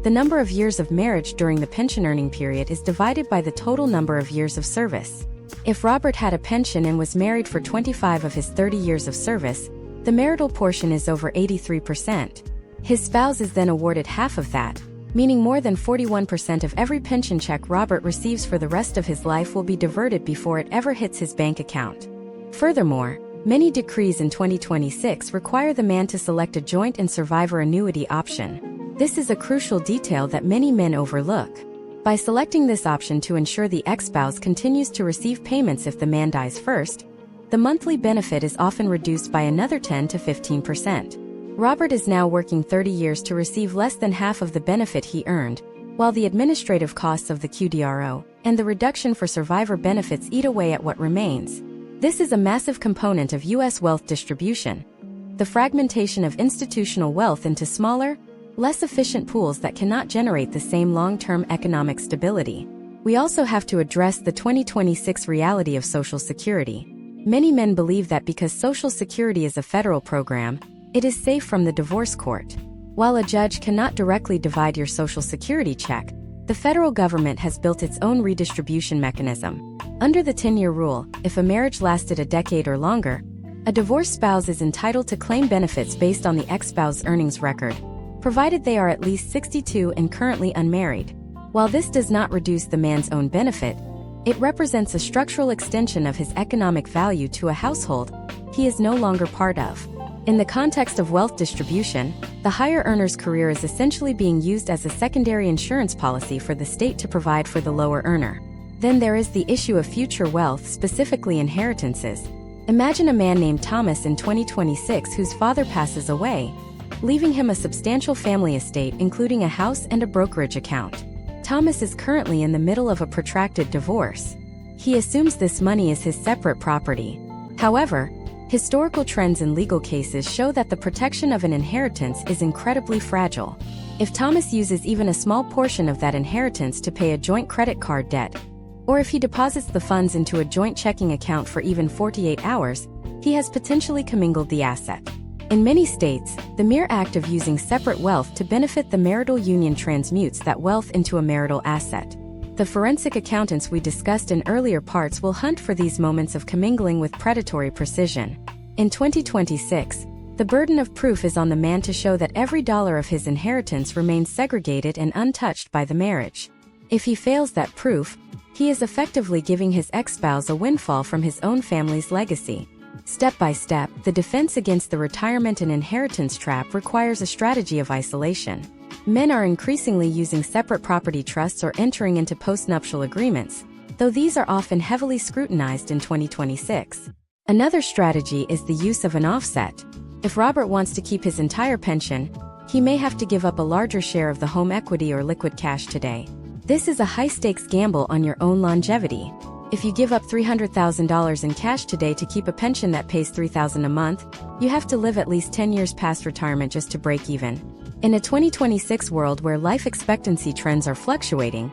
The number of years of marriage during the pension earning period is divided by the total number of years of service. If Robert had a pension and was married for 25 of his 30 years of service, the marital portion is over 83%. His spouse is then awarded half of that, meaning more than 41% of every pension check Robert receives for the rest of his life will be diverted before it ever hits his bank account. Furthermore, many decrees in 2026 require the man to select a joint and survivor annuity option. This is a crucial detail that many men overlook. By selecting this option to ensure the ex-spouse continues to receive payments if the man dies first, the monthly benefit is often reduced by another 10 to 15%. Robert is now working 30 years to receive less than half of the benefit he earned, while the administrative costs of the QDRO and the reduction for survivor benefits eat away at what remains. This is a massive component of U.S. wealth distribution, the fragmentation of institutional wealth into smaller, less efficient pools that cannot generate the same long-term economic stability. We also have to address the 2026 reality of Social Security. Many men believe that because Social Security is a federal program, it is safe from the divorce court. While a judge cannot directly divide your Social Security check, the federal government has built its own redistribution mechanism. Under the 10-year rule, if a marriage lasted a decade or longer, a divorced spouse is entitled to claim benefits based on the ex-spouse's earnings record, provided they are at least 62 and currently unmarried. While this does not reduce the man's own benefit, it represents a structural extension of his economic value to a household he is no longer part of. In the context of wealth distribution, the higher earner's career is essentially being used as a secondary insurance policy for the state to provide for the lower earner. Then there is the issue of future wealth, specifically inheritances. Imagine a man named Thomas in 2026 whose father passes away, leaving him a substantial family estate including a house and a brokerage account. Thomas is currently in the middle of a protracted divorce. He assumes this money is his separate property. However, historical trends in legal cases show that the protection of an inheritance is incredibly fragile. If Thomas uses even a small portion of that inheritance to pay a joint credit card debt, or if he deposits the funds into a joint checking account for even 48 hours, he has potentially commingled the asset. In many states, the mere act of using separate wealth to benefit the marital union transmutes that wealth into a marital asset. The forensic accountants we discussed in earlier parts will hunt for these moments of commingling with predatory precision. In 2026, the burden of proof is on the man to show that every dollar of his inheritance remains segregated and untouched by the marriage. If he fails that proof, he is effectively giving his ex-spouse a windfall from his own family's legacy. Step by step, the defense against the retirement and inheritance trap requires a strategy of isolation. Men are increasingly using separate property trusts or entering into postnuptial agreements, though these are often heavily scrutinized in 2026. Another strategy is the use of an offset. If Robert wants to keep his entire pension, he may have to give up a larger share of the home equity or liquid cash today. This is a high-stakes gamble on your own longevity. If you give up $300,000 in cash today to keep a pension that pays $3,000 a month, you have to live at least 10 years past retirement just to break even. In a 2026 world where life expectancy trends are fluctuating,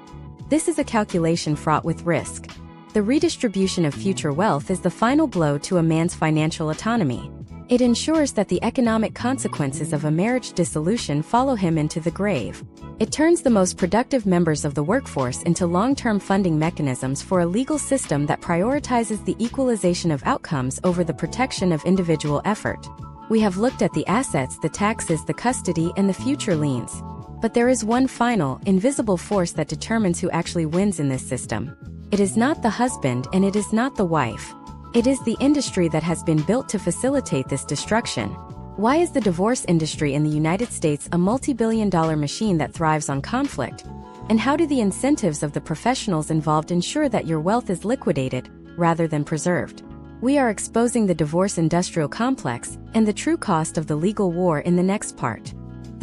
this is a calculation fraught with risk. The redistribution of future wealth is the final blow to a man's financial autonomy. It ensures that the economic consequences of a marriage dissolution follow him into the grave. It turns the most productive members of the workforce into long-term funding mechanisms for a legal system that prioritizes the equalization of outcomes over the protection of individual effort. We have looked at the assets, the taxes, the custody, and the future liens. But there is one final, invisible force that determines who actually wins in this system. It is not the husband and it is not the wife. It is the industry that has been built to facilitate this destruction. Why is the divorce industry in the United States a multi-billion-dollar machine that thrives on conflict? And how do the incentives of the professionals involved ensure that your wealth is liquidated, rather than preserved? We are exposing the divorce industrial complex and the true cost of the legal war in the next part.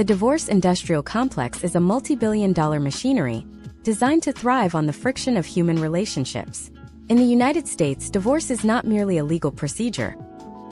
The divorce industrial complex is a multi-billion-dollar machinery designed to thrive on the friction of human relationships. In the United States, divorce is not merely a legal procedure.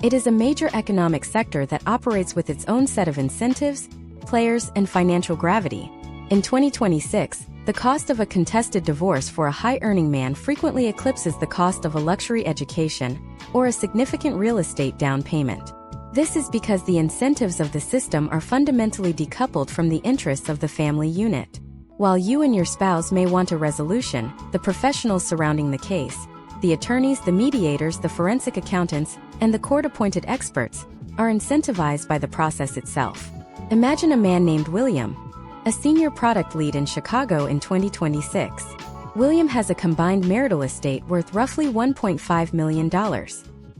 It is a major economic sector that operates with its own set of incentives, players, and financial gravity. In 2026, the cost of a contested divorce for a high-earning man frequently eclipses the cost of a luxury education or a significant real estate down payment. This is because the incentives of the system are fundamentally decoupled from the interests of the family unit. While you and your spouse may want a resolution, the professionals surrounding the case, the attorneys, the mediators, the forensic accountants, and the court-appointed experts, are incentivized by the process itself. Imagine a man named William, a senior product lead in Chicago in 2026. William has a combined marital estate worth roughly $1.5 million.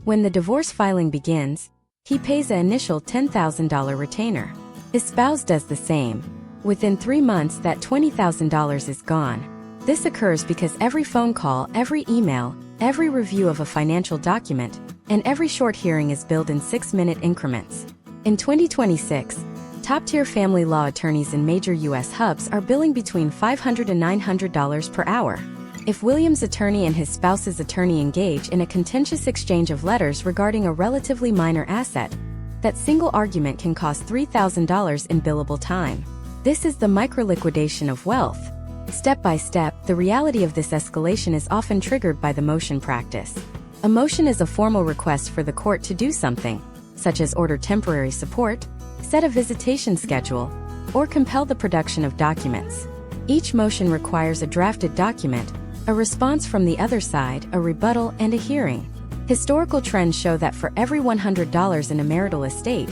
When the divorce filing begins, he pays an initial $10,000 retainer. His spouse does the same. Within 3 months, that $20,000 is gone. This occurs because every phone call, every email, every review of a financial document, and every short hearing is billed in 6-minute increments. In 2026, top-tier family law attorneys in major U.S. hubs are billing between $500 and $900 per hour. If William's attorney and his spouse's attorney engage in a contentious exchange of letters regarding a relatively minor asset, that single argument can cost $3,000 in billable time. This is the microliquidation of wealth. Step by step, the reality of this escalation is often triggered by the motion practice. A motion is a formal request for the court to do something, such as order temporary support, set a visitation schedule, or compel the production of documents. Each motion requires a drafted document, a response from the other side, a rebuttal, and a hearing. Historical trends show that for every $100 in a marital estate,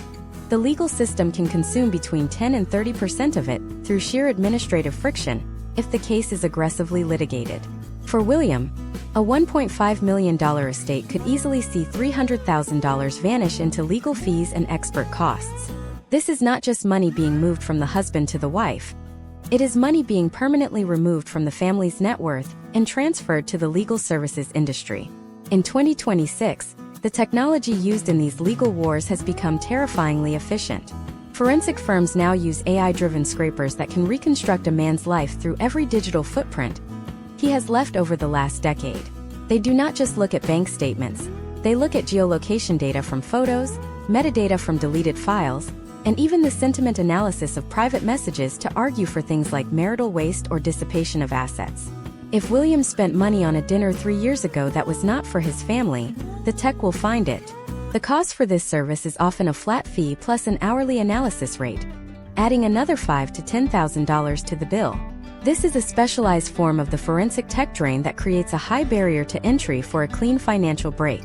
the legal system can consume between 10 and 30% of it through sheer administrative friction if the case is aggressively litigated. For William, a $1.5 million estate could easily see $300,000 vanish into legal fees and expert costs. This is not just money being moved from the husband to the wife. It is money being permanently removed from the family's net worth and transferred to the legal services industry. In 2026, the technology used in these legal wars has become terrifyingly efficient. Forensic firms now use AI-driven scrapers that can reconstruct a man's life through every digital footprint he has left over the last decade. They do not just look at bank statements, they look at geolocation data from photos, metadata from deleted files, and even the sentiment analysis of private messages to argue for things like marital waste or dissipation of assets. If William spent money on a dinner 3 years ago that was not for his family, the tech will find it. The cost for this service is often a flat fee plus an hourly analysis rate, adding another $5,000 to $10,000 to the bill. This is a specialized form of the forensic tech drain that creates a high barrier to entry for a clean financial break.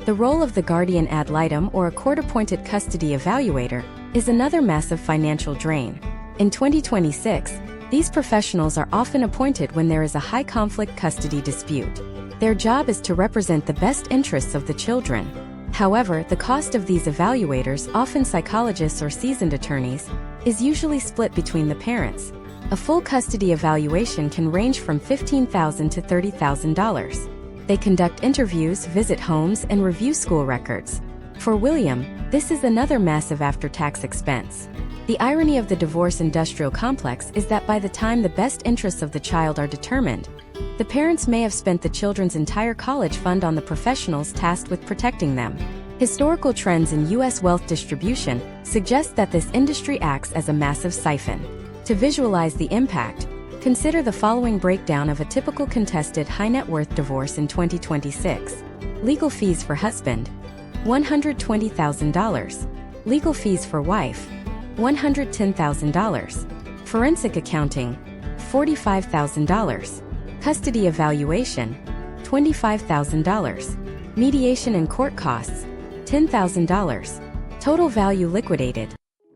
The role of the guardian ad litem or a court-appointed custody evaluator is another massive financial drain. In 2026, these professionals are often appointed when there is a high-conflict custody dispute. Their job is to represent the best interests of the children. However, the cost of these evaluators, often psychologists or seasoned attorneys, is usually split between the parents. A full custody evaluation can range from $15,000 to $30,000. They conduct interviews, visit homes, and review school records. For William, this is another massive after-tax expense. The irony of the divorce industrial complex is that by the time the best interests of the child are determined, the parents may have spent the children's entire college fund on the professionals tasked with protecting them. Historical trends in U.S. wealth distribution suggest that this industry acts as a massive siphon. To visualize the impact, consider the following breakdown of a typical contested high-net-worth divorce in 2026. Legal fees for husband, $120,000. Legal fees for wife, $110,000. Forensic accounting, $45,000. Custody evaluation, $25,000. Mediation and court costs, $10,000. Total value liquidated,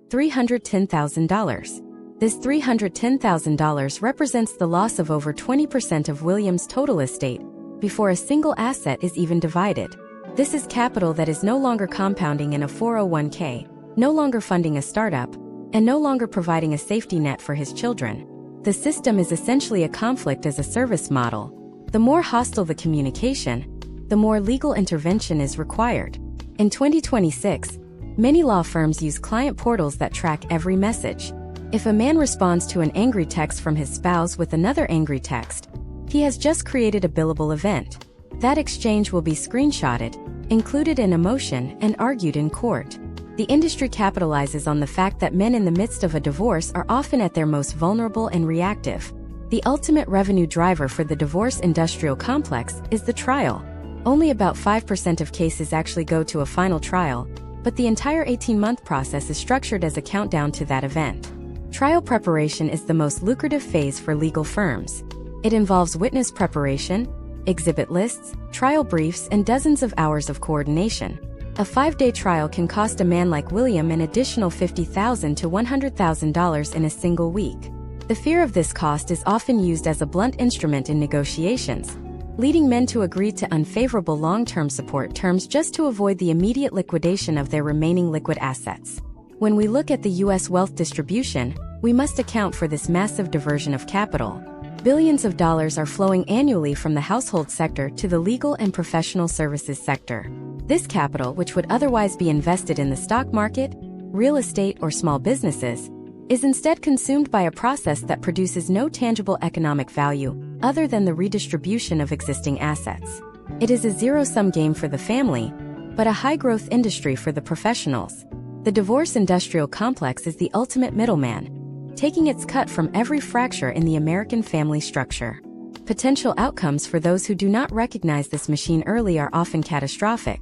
$310,000. This $310,000 represents the loss of over 20% of William's total estate before a single asset is even divided. This is capital that is no longer compounding in a 401k, no longer funding a startup, and no longer providing a safety net for his children. The system is essentially a conflict as a service model. The more hostile the communication, the more legal intervention is required. In 2026, Many law firms use client portals that track every message. If a man responds to an angry text from his spouse with another angry text, he has just created a billable event. That exchange will be screenshotted, included in a motion, and argued in court. The industry capitalizes on the fact that men in the midst of a divorce are often at their most vulnerable and reactive. The ultimate revenue driver for the divorce industrial complex is the trial. Only about 5% of cases actually go to a final trial, but the entire 18-month process is structured as a countdown to that event. Trial preparation is the most lucrative phase for legal firms. It involves witness preparation, exhibit lists, trial briefs, and dozens of hours of coordination. A 5-day trial can cost a man like William an additional $50,000 to $100,000 in a single week. The fear of this cost is often used as a blunt instrument in negotiations, leading men to agree to unfavorable long-term support terms just to avoid the immediate liquidation of their remaining liquid assets. When we look at the U.S. wealth distribution, we must account for this massive diversion of capital. Billions of dollars are flowing annually from the household sector to the legal and professional services sector. This capital, which would otherwise be invested in the stock market, real estate, or small businesses, is instead consumed by a process that produces no tangible economic value other than the redistribution of existing assets. It is a zero-sum game for the family, but a high-growth industry for the professionals. The divorce industrial complex is the ultimate middleman, taking its cut from every fracture in the American family structure. Potential outcomes for those who do not recognize this machine early are often catastrophic.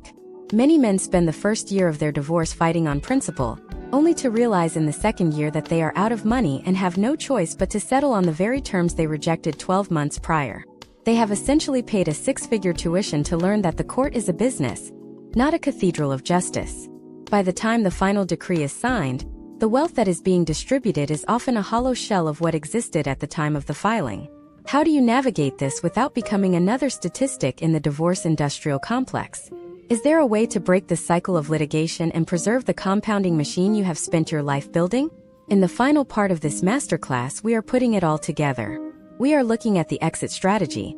Many men spend the first year of their divorce fighting on principle, only to realize in the second year that they are out of money and have no choice but to settle on the very terms they rejected 12 months prior. They have essentially paid a 6-figure tuition to learn that the court is a business, not a cathedral of justice. By the time the final decree is signed, the wealth that is being distributed is often a hollow shell of what existed at the time of the filing. How do you navigate this without becoming another statistic in the divorce industrial complex? Is there a way to break the cycle of litigation and preserve the compounding machine you have spent your life building? In the final part of this masterclass, we are putting it all together. We are looking at the exit strategy,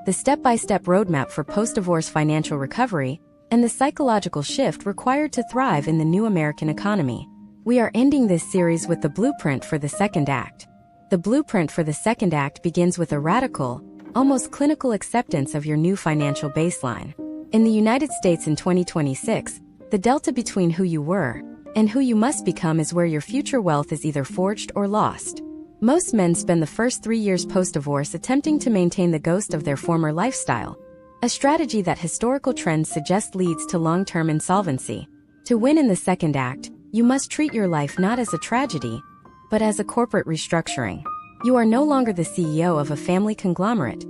the step-by-step roadmap for post-divorce financial recovery, and the psychological shift required to thrive in the new American economy. We are ending this series with the blueprint for the second act. The blueprint for the second act begins with a radical, almost clinical acceptance of your new financial baseline. In the United States in 2026, the delta between who you were and who you must become is where your future wealth is either forged or lost. Most men spend the first 3 years post-divorce attempting to maintain the ghost of their former lifestyle, a strategy that historical trends suggest leads to long-term insolvency. To win in the second act, you must treat your life not as a tragedy, but as a corporate restructuring. You are no longer the CEO of a family conglomerate.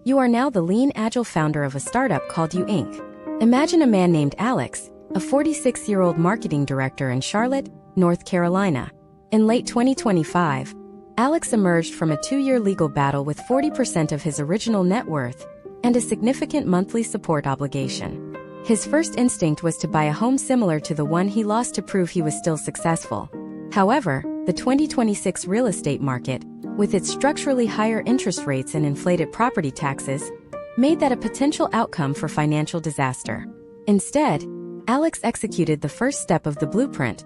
You are now the lean, agile founder of a startup called You Inc. Imagine a man named Alex, a 46-year-old marketing director in Charlotte, North Carolina. In late 2025, Alex emerged from a 2-year legal battle with 40% of his original net worth and a significant monthly support obligation. His first instinct was to buy a home similar to the one he lost to prove he was still successful. However, the 2026 real estate market, with its structurally higher interest rates and inflated property taxes, made that a potential outcome for financial disaster. Instead, Alex executed the first step of the blueprint,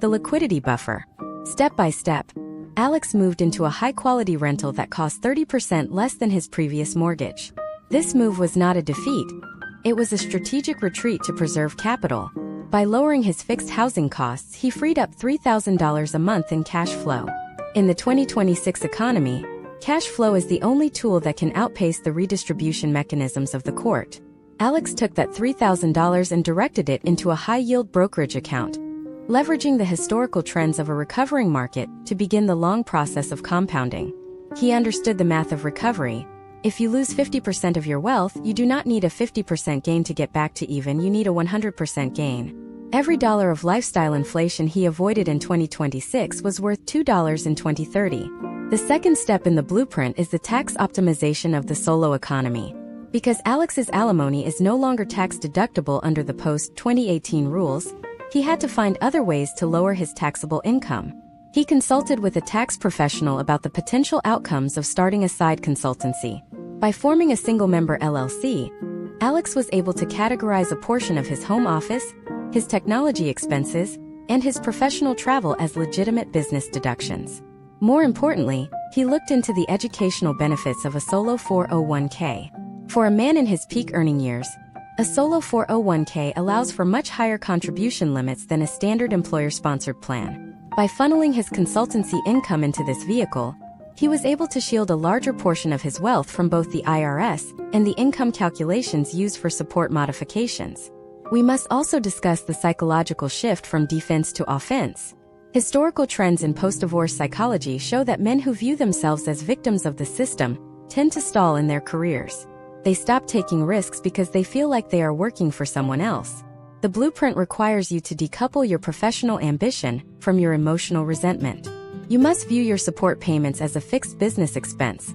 the liquidity buffer. Step by step, Alex moved into a high-quality rental that cost 30% less than his previous mortgage. This move was not a defeat. It was a strategic retreat to preserve capital. By lowering his fixed housing costs, he freed up $3,000 a month in cash flow. In the 2026 economy, cash flow is the only tool that can outpace the redistribution mechanisms of the court. Alex took that $3,000 and directed it into a high-yield brokerage account, leveraging the historical trends of a recovering market to begin the long process of compounding. He understood the math of recovery. If you lose 50% of your wealth, you do not need a 50% gain to get back to even, you need a 100% gain. Every dollar of lifestyle inflation he avoided in 2026 was worth $2 in 2030. The second step in the blueprint is the tax optimization of the solo economy. Because Alex's alimony is no longer tax deductible under the post-2018 rules, he had to find other ways to lower his taxable income. He consulted with a tax professional about the potential outcomes of starting a side consultancy. By forming a single-member LLC, Alex was able to categorize a portion of his home office, his technology expenses, and his professional travel as legitimate business deductions. More importantly, he looked into the educational benefits of a solo 401k. For a man in his peak earning years, a solo 401k allows for much higher contribution limits than a standard employer-sponsored plan. By funneling his consultancy income into this vehicle, he was able to shield a larger portion of his wealth from both the IRS and the income calculations used for support modifications. We must also discuss the psychological shift from defense to offense. Historical trends in post-divorce psychology show that men who view themselves as victims of the system tend to stall in their careers. They stop taking risks because they feel like they are working for someone else. The blueprint requires you to decouple your professional ambition from your emotional resentment. You must view your support payments as a fixed business expense,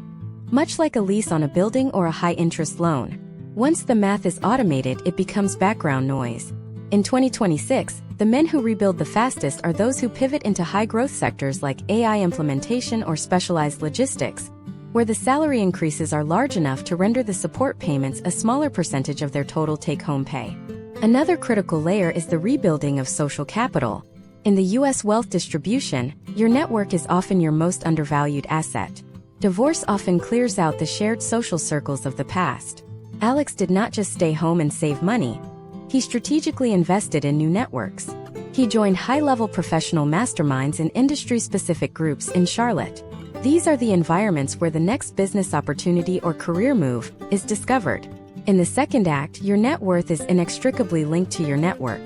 much like a lease on a building or a high-interest loan. Once the math is automated, it becomes background noise. In 2026, the men who rebuild the fastest are those who pivot into high-growth sectors like AI implementation or specialized logistics, where the salary increases are large enough to render the support payments a smaller percentage of their total take-home pay. Another critical layer is the rebuilding of social capital. In the U.S. wealth distribution, your network is often your most undervalued asset. Divorce often clears out the shared social circles of the past. Alex did not just stay home and save money. He strategically invested in new networks. He joined high-level professional masterminds and industry-specific groups in Charlotte. These are the environments where the next business opportunity or career move is discovered. In the second act, your net worth is inextricably linked to your network.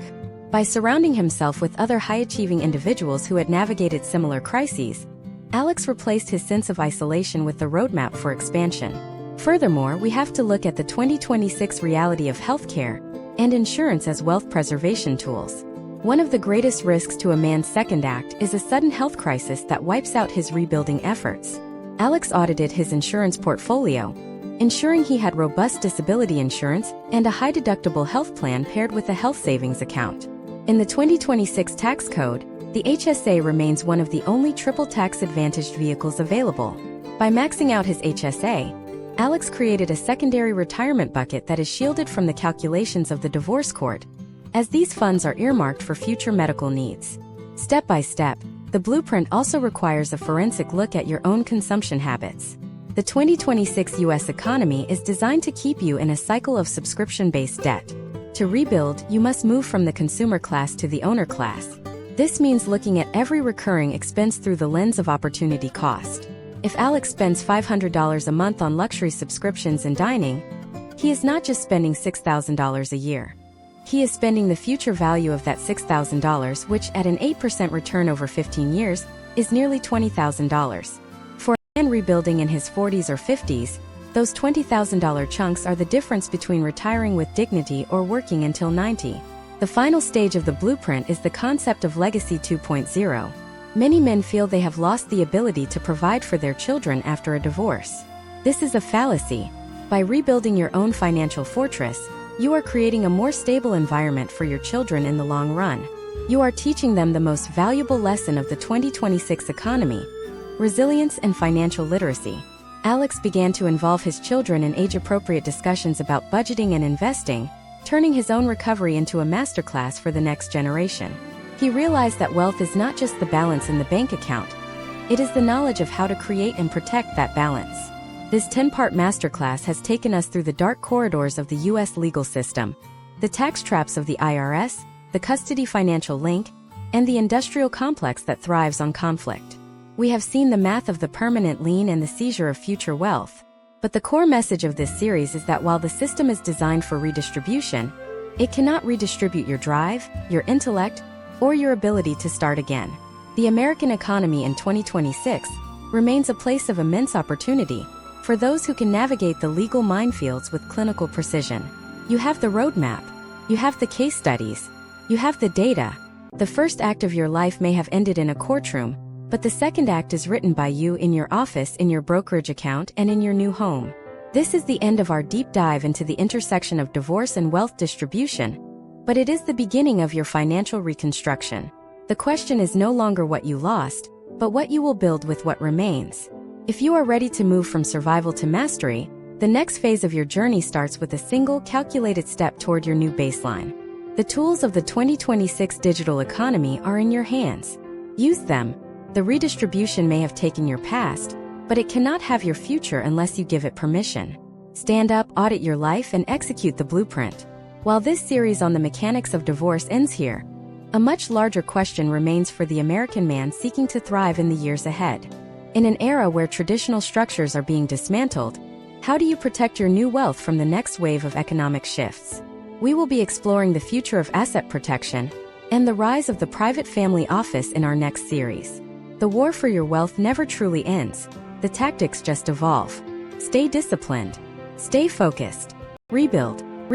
By surrounding himself with other high-achieving individuals who had navigated similar crises, Alex replaced his sense of isolation with the roadmap for expansion. Furthermore, we have to look at the 2026 reality of healthcare and insurance as wealth preservation tools. One of the greatest risks to a man's second act is a sudden health crisis that wipes out his rebuilding efforts. Alex audited his insurance portfolio, ensuring he had robust disability insurance and a high-deductible health plan paired with a health savings account. In the 2026 tax code, the HSA remains one of the only triple tax-advantaged vehicles available. By maxing out his HSA, Alex created a secondary retirement bucket that is shielded from the calculations of the divorce court, as these funds are earmarked for future medical needs. Step by step, the blueprint also requires a forensic look at your own consumption habits. The 2026 U.S. economy is designed to keep you in a cycle of subscription-based debt. To rebuild, you must move from the consumer class to the owner class. This means looking at every recurring expense through the lens of opportunity cost. If Alex spends $500 a month on luxury subscriptions and dining, he is not just spending $6,000 a year. He is spending the future value of that $6,000, which at an 8% return over 15 years, is nearly $20,000. For a man rebuilding in his 40s or 50s, those $20,000 chunks are the difference between retiring with dignity or working until 90. The final stage of the blueprint is the concept of Legacy 2.0. Many men feel they have lost the ability to provide for their children after a divorce. This is a fallacy. By rebuilding your own financial fortress, you are creating a more stable environment for your children in the long run. You are teaching them the most valuable lesson of the 2026 economy: resilience and financial literacy. Alex began to involve his children in age-appropriate discussions about budgeting and investing, turning his own recovery into a masterclass for the next generation. He realized that wealth is not just the balance in the bank account. It is the knowledge of how to create and protect that balance. This 10-part masterclass has taken us through the dark corridors of the U.S. legal system, the tax traps of the IRS, the custody financial link, and the industrial complex that thrives on conflict. We have seen the math of the permanent lien and the seizure of future wealth. But the core message of this series is that while the system is designed for redistribution, it cannot redistribute your drive, your intellect, or your ability to start again. The American economy in 2026 remains a place of immense opportunity for those who can navigate the legal minefields with clinical precision. You have the roadmap. You have the case studies. You have the data. The first act of your life may have ended in a courtroom, but the second act is written by you in your office, in your brokerage account, and in your new home. This is the end of our deep dive into the intersection of divorce and wealth distribution, but it is the beginning of your financial reconstruction. The question is no longer what you lost, but what you will build with what remains. If you are ready to move from survival to mastery, the next phase of your journey starts with a single, calculated step toward your new baseline. The tools of the 2026 digital economy are in your hands. Use them. The redistribution may have taken your past, but it cannot have your future unless you give it permission. Stand up, audit your life, and execute the blueprint. While this series on the mechanics of divorce ends here, a much larger question remains for the American man seeking to thrive in the years ahead. In an era where traditional structures are being dismantled, how do you protect your new wealth from the next wave of economic shifts? We will be exploring the future of asset protection and the rise of the private family office in our next series. The war for your wealth never truly ends. The tactics just evolve. Stay disciplined. Stay focused. Rebuild.